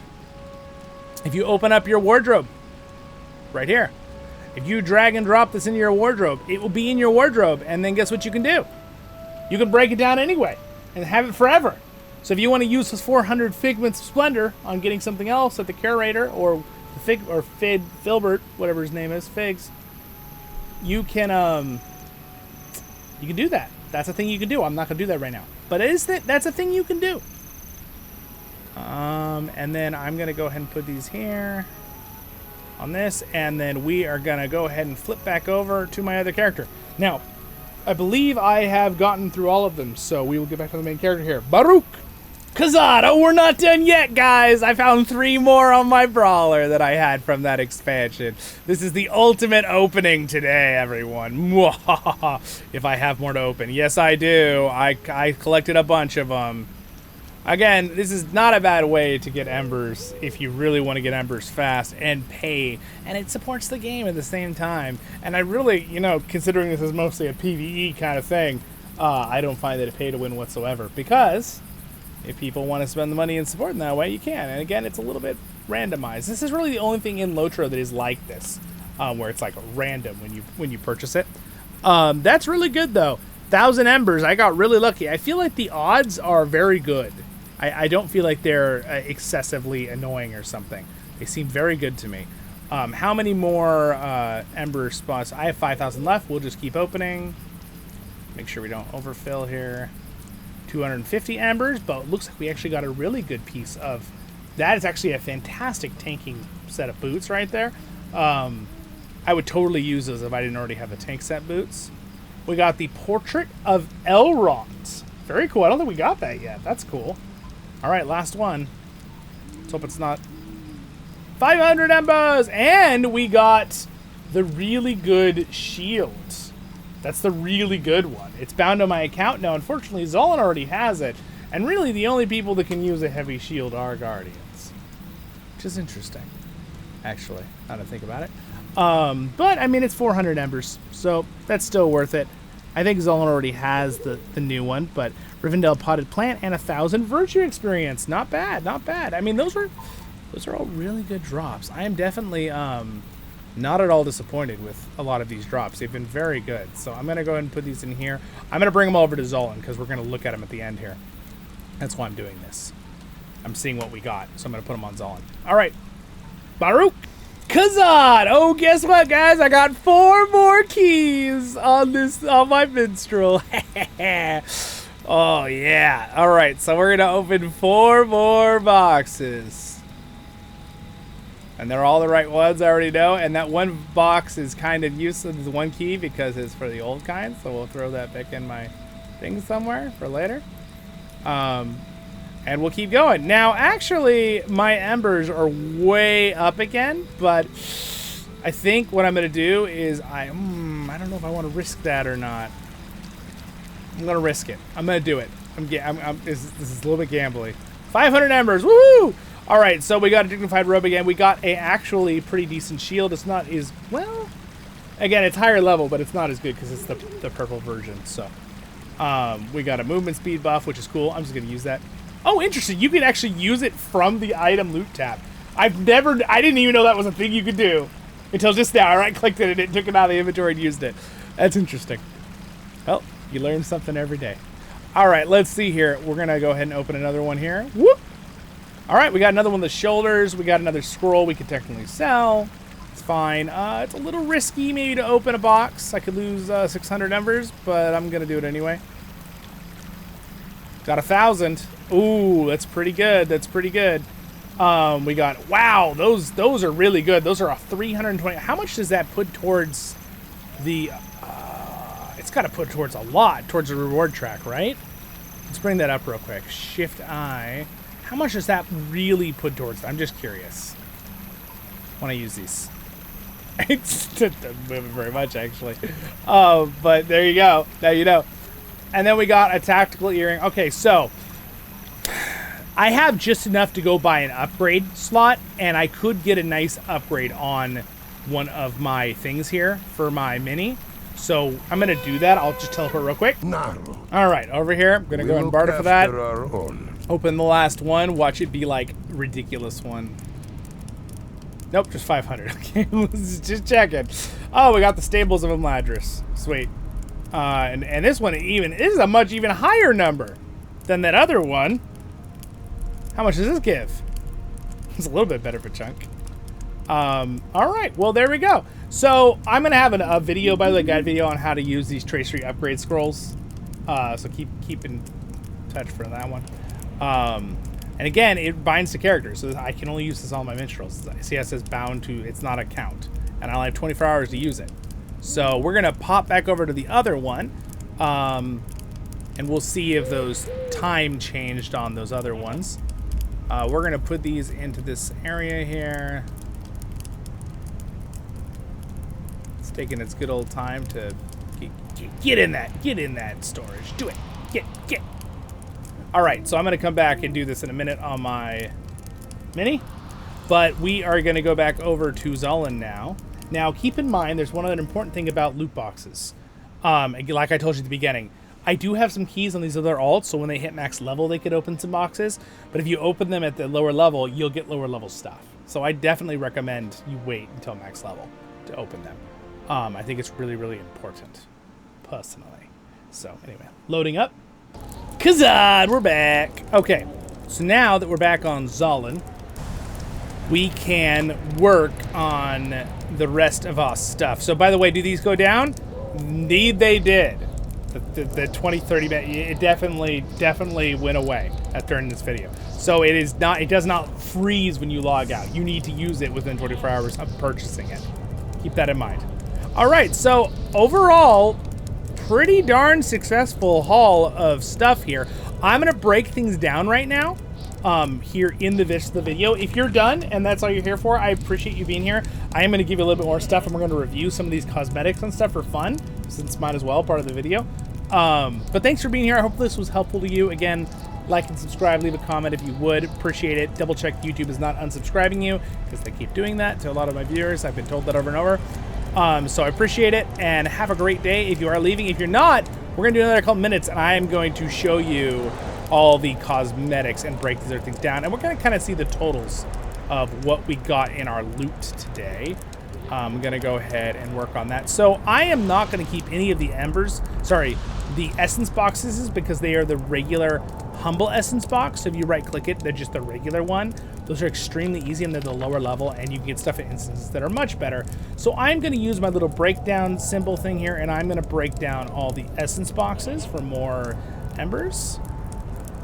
If you open up your wardrobe, right here, if you drag and drop this into your wardrobe, it will be in your wardrobe, and then guess what you can do? You can break it down anyway and have it forever. So if you want to use this 400 Figments of Splendor on getting something else at the Curator or the Filbert, whatever his name is, Figs, you can do that. That's a thing you can do. I'm not going to do that right now. But that's a thing you can do. And then I'm going to go ahead and put these here. on this, and then we are going to go ahead and flip back over to my other character. Now, I believe I have gotten through all of them, so we will get back to the main character here. Baruch! Khazad! Oh, we're not done yet, guys! I found 3 more on my brawler that I had from that expansion. This is the ultimate opening today, everyone. If I have more to open. Yes, I do. I collected a bunch of them. Again, this is not a bad way to get embers if you really want to get embers fast and pay. And it supports the game at the same time. And I really, you know, considering this is mostly a PvE kind of thing, I don't find it a pay to win whatsoever. Because if people want to spend the money and support in that way, you can. And again, it's a little bit randomized. This is really the only thing in LOTRO that is like this, where it's like random when you purchase it. That's really good though. 1,000 embers. I got really lucky. I feel like the odds are very good. I don't feel like they're excessively annoying or something. They seem very good to me. How many more ember spots? I have 5,000 left. We'll just keep opening. Make sure we don't overfill here. 250 embers, but it looks like we actually got a really good piece of that. Is actually a fantastic tanking set of boots right there. I would totally use those if I didn't already have the tank set boots. We got the Portrait of Elrond. Very cool. I don't think we got that yet. That's cool. All right, last one. Let's hope it's not 500 embers, and we got the really good shield. That's the really good one. It's bound on my account now. Unfortunately, Zollin already has it, and really the only people that can use a heavy shield are guardians, which is interesting, actually, now to think about it. But I mean, it's 400 embers, so that's still worth it. I think Zollin already has the new one, but Rivendell Potted Plant and 1,000 Virtue Experience. Not bad, not bad. I mean, those are all really good drops. I am definitely not at all disappointed with a lot of these drops. They've been very good. So I'm going to go ahead and put these in here. I'm going to bring them over to Zollin because we're going to look at them at the end here. That's why I'm doing this. I'm seeing what we got, so I'm going to put them on Zollin. All right, Baruch! Khazad! Oh, guess what, guys? I got 4 more keys on my minstrel. Oh, yeah. All right, so we're going to open 4 more boxes. And they're all the right ones, I already know. And that one box is kind of useless as 1 key because it's for the old kind. So we'll throw that back in my thing somewhere for later. And we'll keep going. Now, actually, my embers are way up again, but I think what I'm going to do is I don't know if I want to risk that or not. I'm going to risk it. I'm going to do it. This is a little bit gambly. 500 embers. Woohoo! All right, so we got a dignified robe again. We got a actually pretty decent shield. It's not as well. Again, it's higher level, but it's not as good because it's the purple version. So we got a movement speed buff, which is cool. I'm just going to use that. Oh, interesting. You can actually use it from the item loot tab. I didn't even know that was a thing you could do until just now. I right-clicked it and it took it out of the inventory and used it. That's interesting. Well, you learn something every day. All right, let's see here. We're going to go ahead and open another one here. Whoop! All right, we got another one of the shoulders. We got another scroll we could technically sell. It's fine. It's a little risky maybe to open a box. I could lose 600 embers, but I'm going to do it anyway. Got 1,000. Ooh, that's pretty good. That's pretty good. We got, wow, those are really good. Those are a 320. How much does that put towards the, it's got to put towards a lot, towards the reward track, right? Let's bring that up real quick. Shift I. How much does that really put towards that? I'm just curious when I use these. It doesn't move very much, actually. But there you go. Now you know. And then we got a tactical earring. Okay, so I have just enough to go buy an upgrade slot, and I could get a nice upgrade on one of my things here for my mini. So I'm going to do that. I'll just teleport real quick. All right, over here. I'm going to go and barter for that. Open the last one. Watch it be like ridiculous one. Nope, just 500. Okay, let's just check it. Oh, we got the Stables of Imladris. Sweet. And this one this is a much even higher number than that other one. How much does this give? It's a little bit better of a chunk. All right, well, there we go. So I'm going to have a video, by the way, guide video on how to use these tracery upgrade scrolls. So keep in touch for that one. And again, it binds to characters, so I can only use this on my minstrels. See how it says bound to, it's not a count. And I only have 24 hours to use it. So we're gonna pop back over to the other one, and we'll see if those time changed on those other ones. We're gonna put these into this area here. It's taking its good old time to get in that storage. Do it. Get. All right, so I'm gonna come back and do this in a minute on my mini, but we are gonna go back over to Zollin now. Now, keep in mind, there's one other important thing about loot boxes. Like I told you at the beginning, I do have some keys on these other alts, so when they hit max level, they could open some boxes. But if you open them at the lower level, you'll get lower level stuff. So I definitely recommend you wait until max level to open them. I think it's really, really important, personally. So anyway, loading up. Khazad, we're back. Okay, so now that we're back on Zollin, we can work on the rest of our stuff. So by the way, do these go down? Indeed they did. The 20, 30 minute, it definitely went away during this video. So it does not freeze when you log out. You need to use it within 24 hours of purchasing it. Keep that in mind. All right, so overall, pretty darn successful haul of stuff here. I'm gonna break things down right now. Here in the video. If you're done and that's all you're here for, I appreciate you being here. I am going to give you a little bit more stuff, and we're going to review some of these cosmetics and stuff for fun, since might as well part of the video. But thanks for being here. I hope this was helpful to you. Again, like and subscribe, leave a comment if you would. Appreciate it. Double check YouTube is not unsubscribing you, because they keep doing that to a lot of my viewers. I've been told that over and over. So I appreciate it, and have a great day if you are leaving. If you're not, we're going to do another couple minutes, and I am going to show you all the cosmetics and break these other things down, and we're going to kind of see the totals of what we got in our loot today. I'm going to go ahead and work on that. So I am not going to keep any of the the essence boxes, because they are the regular humble essence box. So if you right click it, they're just the regular one. Those are extremely easy, and they're the lower level, and you can get stuff at instances that are much better. So I'm going to use my little breakdown symbol thing here, and I'm going to break down all the essence boxes for more embers.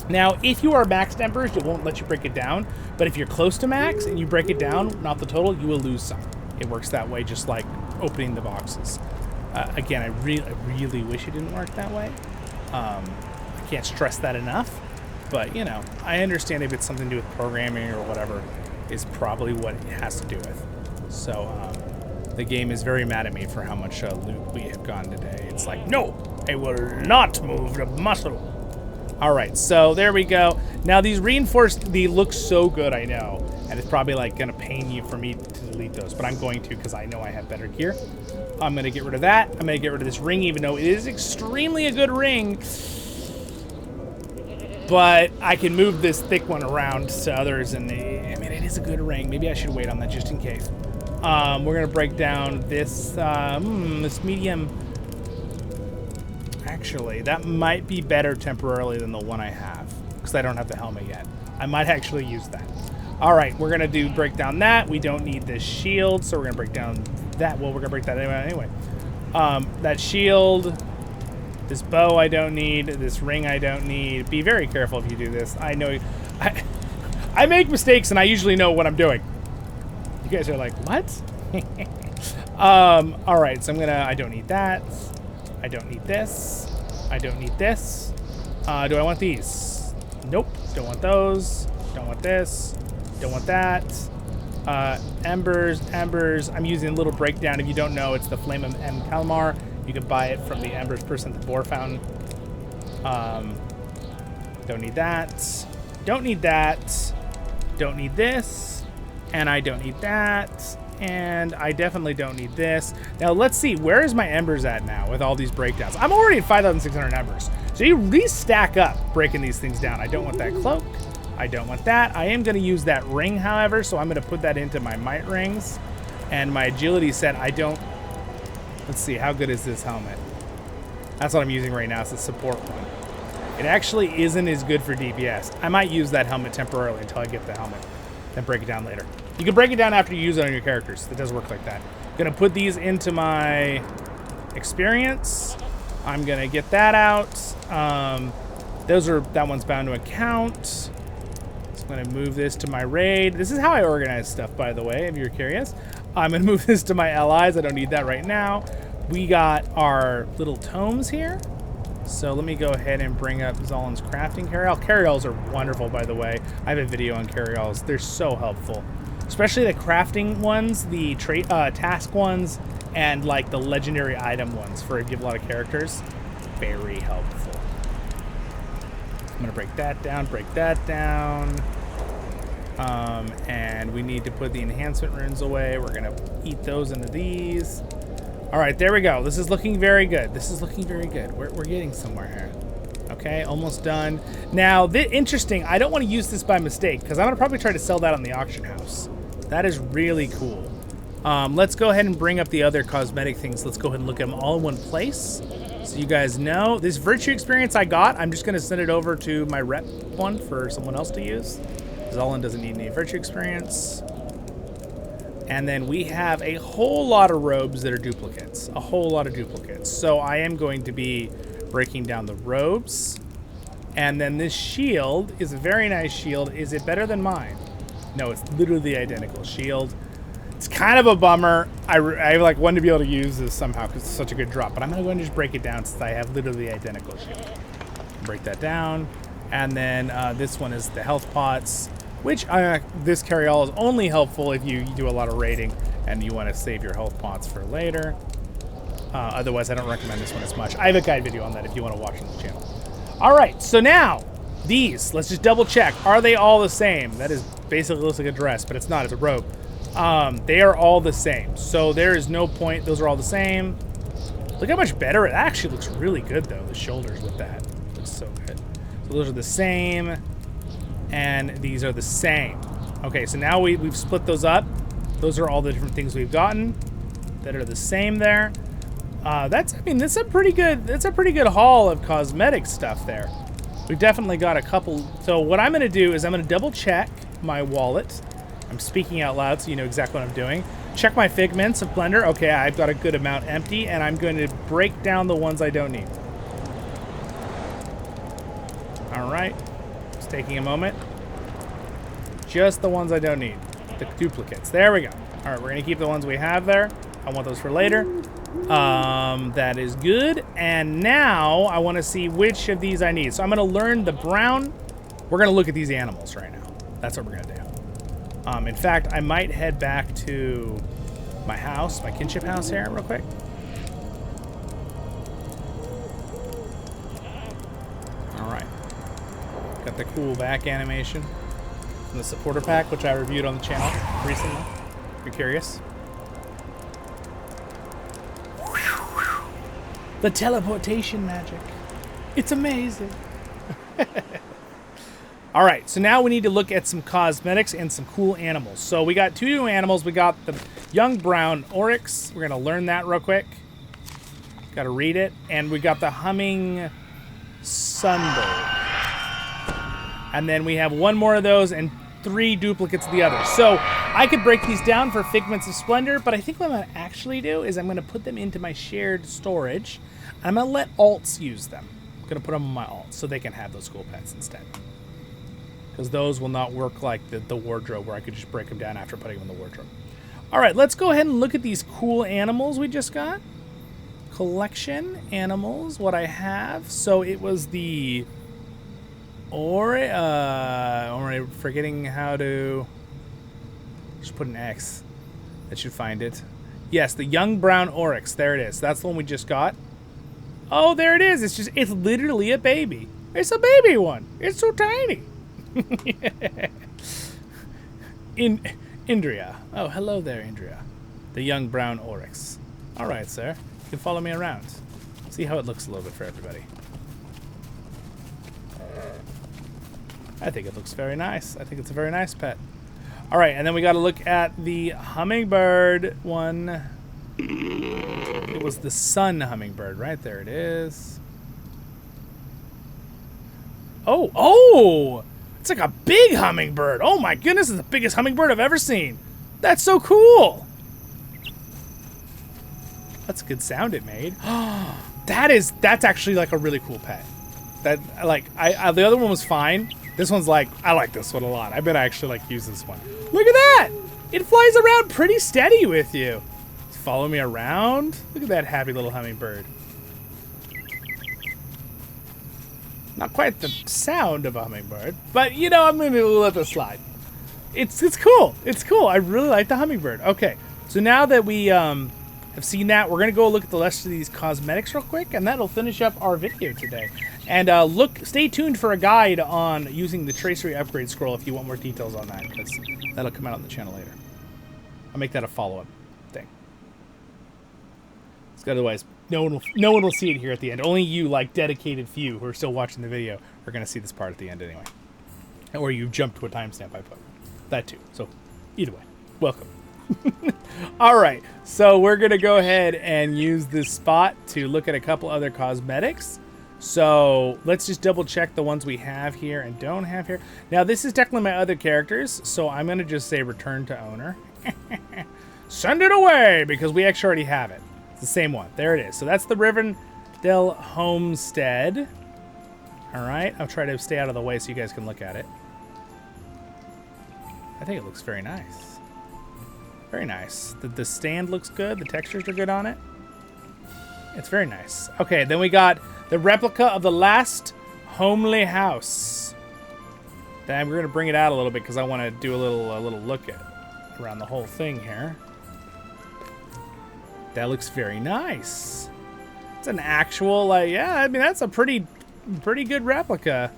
Now, if you are maxed embers, it won't let you break it down. But if you're close to max and you break it down, not the total, you will lose some. It works that way, just like opening the boxes. Again, I really wish it didn't work that way. I can't stress that enough. But, you know, I understand if it's something to do with programming or whatever, is probably what it has to do with. So, the game is very mad at me for how much loot we have gotten today. It's like, no, I will not move the muscle. All right, so there we go. Now these reinforced, they look so good, I know, and it's probably like gonna pain you for me to delete those, but I'm going to, because I know I have better gear. I'm gonna get rid of that. I'm gonna get rid of this ring, even though it is extremely a good ring, but I can move this thick one around to others, and I mean, it is a good ring. Maybe I should wait on that just in case. We're gonna break down this, this medium. Actually, that might be better temporarily than the one I have, because I don't have the helmet yet. I might actually use that. All right, we're gonna break down that. We don't need this shield, so we're gonna break down that. Well, we're gonna break that anyway. That shield, this bow I don't need, this ring I don't need. Be very careful if you do this. I know, I make mistakes, and I usually know what I'm doing. You guys are like, what? All right, so I don't need that. I don't need this. I don't need this. Do I want these? Nope. Don't want those. Don't want this. Don't want that. Embers. I'm using a little breakdown. If you don't know, it's the Flame of M Kalmar. You can buy it from the Embers person at the Boar Fountain. Don't need that. Don't need that. Don't need this. And I don't need that. And I definitely don't need this. Now, let's see. Where is my embers at now with all these breakdowns? I'm already at 5,600 embers. So these stack up breaking these things down. I don't want that cloak. I don't want that. I am going to use that ring, however, so I'm going to put that into my might rings. And my agility set, I don't... Let's see. How good is this helmet? That's what I'm using right now. It's the support one. It actually isn't as good for DPS. I might use that helmet temporarily until I get the helmet. Then break it down later. You can break it down after you use it on your characters. It does work like that. I'm gonna put these into my experience. I'm gonna get that out. That one's bound to account. So I'm gonna move this to my raid. This is how I organize stuff, by the way, if you're curious. I'm gonna move this to my allies. I don't need that right now. We got our little tomes here. So let me go ahead and bring up Zollin's crafting carryall. Carryalls are wonderful, by the way. I have a video on carryalls. They're so helpful. Especially the crafting ones, the task ones, and like the legendary item ones for if you have a lot of characters. Very helpful. I'm gonna break that down, and we need to put the enhancement runes away. We're gonna eat those into these. All right, there we go. This is looking very good. This is looking very good. We're getting somewhere here. Okay, almost done. Now, interesting, I don't want to use this by mistake because I'm gonna probably try to sell that on the auction house. That is really cool. Let's go ahead and bring up the other cosmetic things. Let's go ahead and look at them all in one place. So you guys know, this virtue experience I got, I'm just gonna send it over to my rep one for someone else to use. Zollin doesn't need any virtue experience. And then we have a whole lot of robes that are duplicates. A whole lot of duplicates. So I am going to be breaking down the robes. And then this shield is a very nice shield. Is it better than mine? No, it's literally the identical shield. It's kind of a bummer. I like wanted to be able to use this somehow because it's such a good drop. But I'm going to go and just break it down since I have literally the identical shield. Break that down. And then this one is the health pots, which this carryall is only helpful if you do a lot of raiding and you want to save your health pots for later. Otherwise, I don't recommend this one as much. I have a guide video on that if you want to watch on the channel. All right, so now these, let's just double check. Are they all the same? That is basically looks like a dress, but it's not, it's a robe. They are all the same. So there is no point, those are all the same. Look how much better, it actually looks really good though, the shoulders with that. Looks so good. So those are the same, and these are the same. Okay, so now we've split those up. Those are all the different things we've gotten that are the same there. That's a pretty good haul of cosmetic stuff there. We've definitely got a couple. So what I'm gonna do is I'm gonna double check my wallet. I'm speaking out loud so you know exactly what I'm doing. Check my figments of Blender. Okay, I've got a good amount empty, and I'm going to break down the ones I don't need. All right, just taking a moment. Just the ones I don't need, the duplicates. There we go. All right, we're gonna keep the ones we have there. I want those for later. That is good. And now I want to see which of these I need. So I'm going to learn the brown. We're going to look at these animals right now. That's what we're going to do. In fact, I might head back to my house, my kinship house here real quick. All right. Got the cool back animation from the supporter pack, which I reviewed on the channel recently. If you're curious. The teleportation magic. It's amazing. All right, so now we need to look at some cosmetics and some cool animals. So we got two new animals. We got the young brown oryx. We're gonna learn that real quick. Gotta read it. And we got the humming sunbird. And then we have one more of those and 3 duplicates of the other. So I could break these down for Figments of Splendor, but I think what I'm gonna actually do is I'm gonna put them into my shared storage. I'm gonna let alts use them. I'm gonna put them on my alts so they can have those cool pets instead. Because those will not work like the wardrobe where I could just break them down after putting them in the wardrobe. All right, let's go ahead and look at these cool animals we just got. Collection animals, what I have. So it was the forgetting how to just put an X. That should find it. Yes, the young brown oryx. There it is. That's the one we just got. Oh, there it is. It's literally a baby. It's a baby one. It's so tiny. Indria. Oh, hello there, Indria. The young brown oryx. All right, sir. You can follow me around. See how it looks a little bit for everybody. I think it looks very nice. I think it's a very nice pet. All right, and then we got to look at the hummingbird one. It was the sun hummingbird, right? There it is. Oh! It's like a big hummingbird. Oh my goodness, it's the biggest hummingbird I've ever seen. That's so cool. That's a good sound it made. That's actually like a really cool pet. That the other one was fine. This one's like, I like this one a lot. I bet I actually like use this one. Look at that! It flies around pretty steady with you. Follow me around. Look at that happy little hummingbird. Not quite the sound of a hummingbird, but you know, I'm gonna let this slide. It's cool. It's cool. I really like the hummingbird. Okay, so now that we have seen that, we're gonna go look at the rest of these cosmetics real quick, and that'll finish up our video today. And stay tuned for a guide on using the tracery upgrade scroll if you want more details on that, because that'll come out on the channel later. I'll make that a follow-up thing. Otherwise, no one will see it here at the end. Only you, like dedicated few who are still watching the video, are going to see this part at the end anyway. Or you jump to a timestamp I put. That too. So, either way, welcome. All right, so we're going to go ahead and use this spot to look at a couple other cosmetics. So let's just double check the ones we have here and don't have here. Now, this is technically my other characters, so I'm going to just say return to owner. Send it away, because we actually already have it. It's the same one. There it is. So that's the Rivendell Homestead. All right. I'll try to stay out of the way so you guys can look at it. I think it looks very nice. Very nice. The stand looks good. The textures are good on it. It's very nice. Okay, then we got the replica of the last homely house. Then we're going to bring it out a little bit because I want to do a little look at around the whole thing here. That looks very nice. It's an actual, like, yeah, I mean, that's a pretty good replica.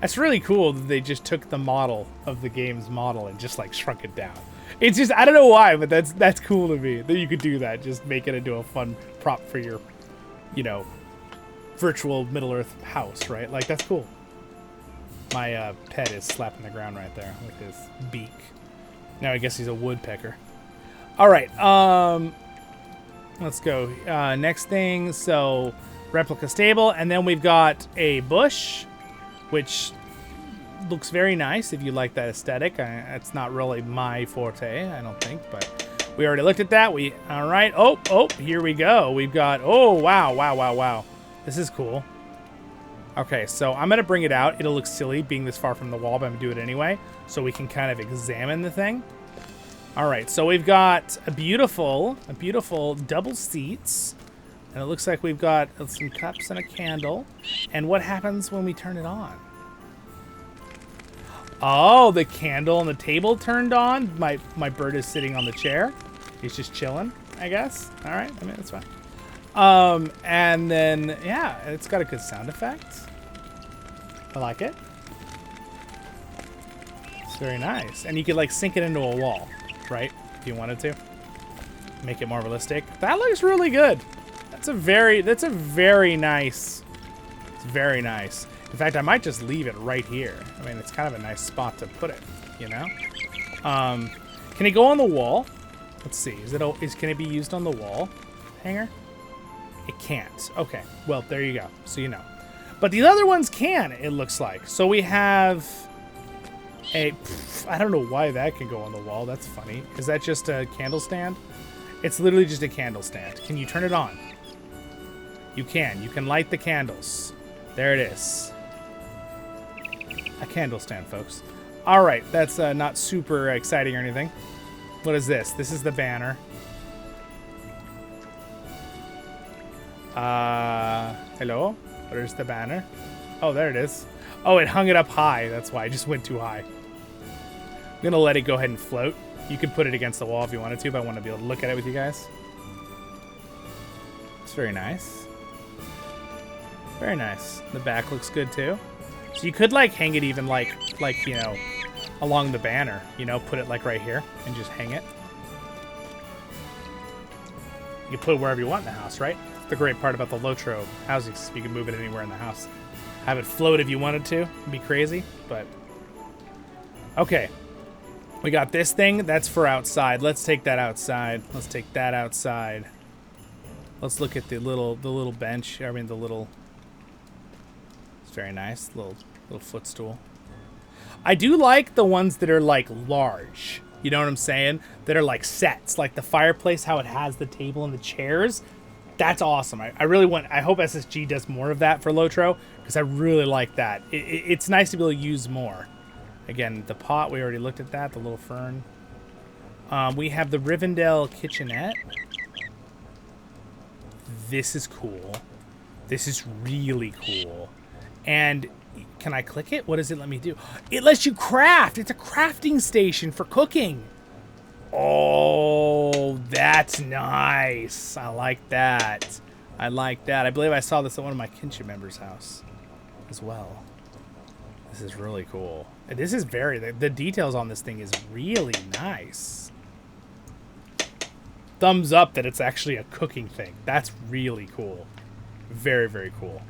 That's really cool that they just took the model of the game's model and just, like, shrunk it down. It's just, I don't know why, but that's cool to me that you could do that. Just make it into a fun prop for your, you know, virtual Middle-earth house, right? Like, that's cool. My pet is slapping the ground right there with his beak. Now I guess he's a woodpecker. All right, let's go. Next thing, so replica stable, and then we've got a bush, which looks very nice if you like that aesthetic. It's not really my forte, I don't think, but we already looked at that. All right. Oh, here we go. We've got, oh, wow. This is cool. Okay, so I'm gonna bring it out. It'll look silly being this far from the wall, but I'm gonna do it anyway, so we can kind of examine the thing. All right, so we've got a beautiful double seats, and it looks like we've got some cups and a candle. And what happens when we turn it on? Oh, the candle on the table turned on. My bird is sitting on the chair. He's just chilling, I guess. All right, I mean, that's fine. And then, yeah, it's got a good sound effect. I like it. It's very nice. And you could, like, sink it into a wall, right? If you wanted to. Make it more realistic. That looks really good. That's a very nice. It's very nice. In fact, I might just leave it right here. I mean, it's kind of a nice spot to put it, you know? Can it go on the wall? Let's see. Can it be used on the wall hanger? It can't. Okay. Well, there you go. So you know. But the other ones can, it looks like. So we have a... I don't know why that can go on the wall. That's funny. Is that just a candle stand? It's literally just a candle stand. Can you turn it on? You can. You can light the candles. There it is. A candle stand, folks. All right. That's not super exciting or anything. What is this? This is the banner. Hello? Where's the banner? Oh, there it is. Oh, it hung it up high. That's why. I just went too high. I'm going to let it go ahead and float. You could put it against the wall if you wanted to, but I want to be able to look at it with you guys. It's very nice. Very nice. The back looks good, too. So you could, like, hang it even, like you know, along the banner. You know, put it, like, right here and just hang it. You can put it wherever you want in the house, right? The great part about the LOTRO houses, you can move it anywhere in the house. Have it float if you wanted to. It'd be crazy, but... Okay. We got this thing. That's for outside. Let's take that outside. Let's take that outside. Let's look at the little bench. I mean, the little... It's very nice. Little footstool. I do like the ones that are, like, large. You know what I'm saying? That are, like, sets. Like the fireplace, how it has the table and the chairs. That's awesome. I really want... I hope SSG does more of that for LOTRO, because I really like that. It's nice to be able to use more. Again, the pot, we already looked at that, the little fern. We have the Rivendell kitchenette. This is cool. This is really cool. And can I click it? What does it let me do? It lets you craft. It's a crafting station for cooking. Oh, that's nice. I like that. I like that. I believe I saw this at one of my Kinship members' house as well. This is really cool. And this is the details on this thing is really nice. Thumbs up that it's actually a cooking thing. That's really cool. Very, very cool.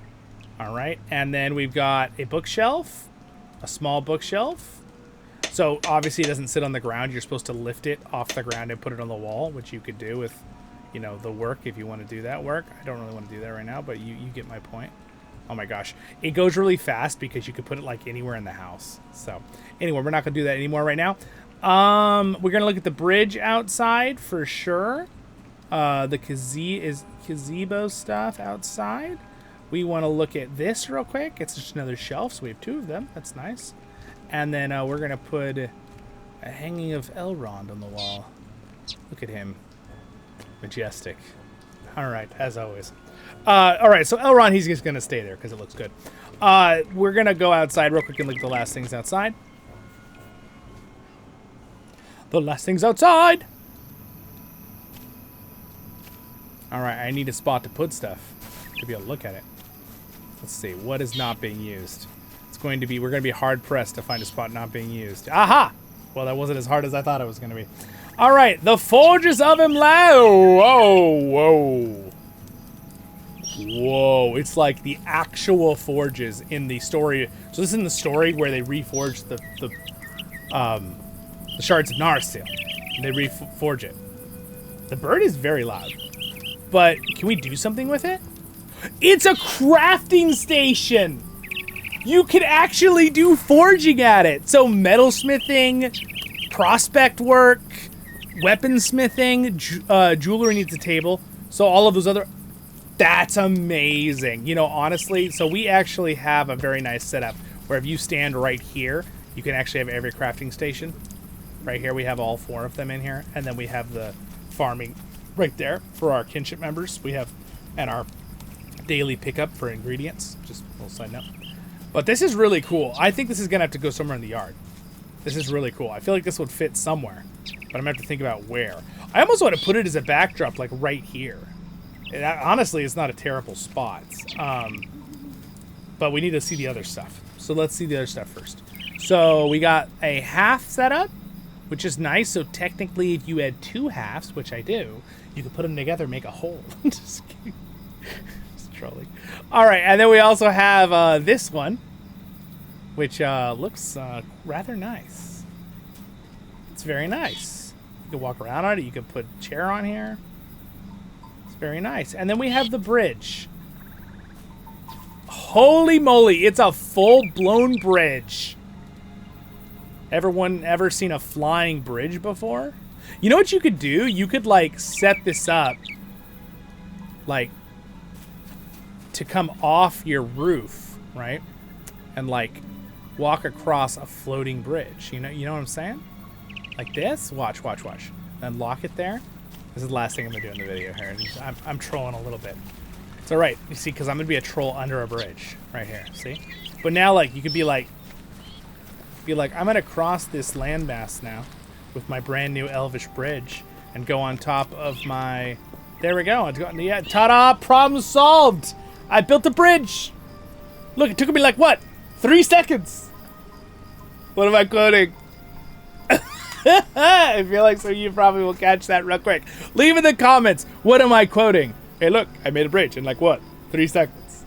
All right. And then we've got a bookshelf, a small bookshelf. So obviously it doesn't sit on the ground. You're supposed to lift it off the ground and put it on the wall, which you could do with, you know, the work if you want to do that work. I don't really want to do that right now, but you get my point. Oh my gosh. It goes really fast because you could put it like anywhere in the house. So anyway, we're not going to do that anymore right now. We're going to look at the bridge outside for sure. The gazebo stuff outside. We want to look at this real quick. It's just another shelf, so we have 2 of them. That's nice. And then we're going to put a hanging of Elrond on the wall. Look at him. Majestic. All right, as always. All right, so Elrond, he's just going to stay there because it looks good. We're going to go outside real quick and look at the last things outside. The last things outside! All right, I need a spot to put stuff to be able to look at it. Let's see, what is not being used? It's going to be, we're going to be hard-pressed to find a spot not being used. Aha! Well, that wasn't as hard as I thought it was going to be. All right, the Forges of Imlau. Whoa, whoa. Whoa, it's like the actual forges in the story. So this is in the story where they reforged the shards of Narsil. And they reforge it. The bird is very loud. But can we do something with it? It's a crafting station! You can actually do forging at it. So metalsmithing, prospect work, weaponsmithing, jewelry needs a table. So all of those other... That's amazing. You know, honestly, so we actually have a very nice setup where if you stand right here, you can actually have every crafting station. Right here, we have all 4 of them in here. And then we have the farming right there for our kinship members. We have, and our daily pickup for ingredients. Just a little side note. But this is really cool. I think this is going to have to go somewhere in the yard. This is really cool. I feel like this would fit somewhere. But I'm going to have to think about where. I almost want to put it as a backdrop, like right here. Honestly, it's not a terrible spot. But we need to see the other stuff. So let's see the other stuff first. So we got a half set up, which is nice. So technically, if you had 2 halves, which I do, you could put them together and make a whole. Just kidding. Just trolling. All right, and then we also have this one, which looks rather nice. It's very nice. You can walk around on it. You can put a chair on here. Very nice. And then we have the bridge. Holy moly, it's a full-blown bridge. Everyone ever seen a flying bridge before? You know what you could do? You could, like, set this up, like, to come off your roof, right? And, like, walk across a floating bridge. You know what I'm saying? Like this? Watch, watch, watch. Then lock it there. This is the last thing I'm going to do in the video here. I'm trolling a little bit. It's alright. You see, because I'm going to be a troll under a bridge. Right here. See? But now, like, you could be like, I'm going to cross this landmass now with my brand new Elvish bridge and go on top of my... There we go. Yeah, ta-da! Problem solved! I built a bridge! Look, it took me like, what? 3 seconds! What am I quoting? I feel like some of you probably will catch that real quick. Leave in the comments, what am I quoting? Hey, look, I made a bridge in like what? 3 seconds.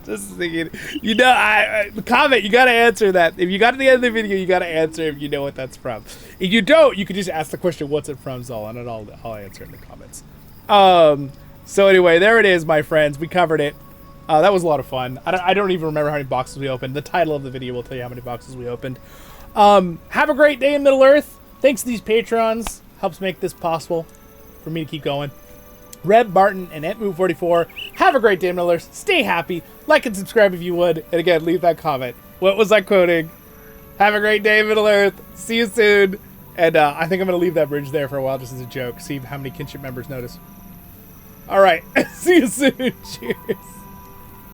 Just thinking, you know, comment, you gotta answer that. If you got to the end of the video, you gotta answer if you know what that's from. If you don't, you can just ask the question, what's it from, Zollin, and I'll answer it in the comments. So anyway, there it is, my friends. We covered it. That was a lot of fun. I don't even remember how many boxes we opened. The title of the video will tell you how many boxes we opened. Have a great day in Middle Earth. Thanks to these patrons. Helps make this possible for me to keep going. Reb Martin, and AntMove44. Have a great day, Millers. Stay happy. Like and subscribe if you would. And again, leave that comment. What was I quoting? Have a great day, Middle Earth. See you soon. And I think I'm going to leave that bridge there for a while just as a joke. See how many kinship members notice. All right. See you soon. Cheers.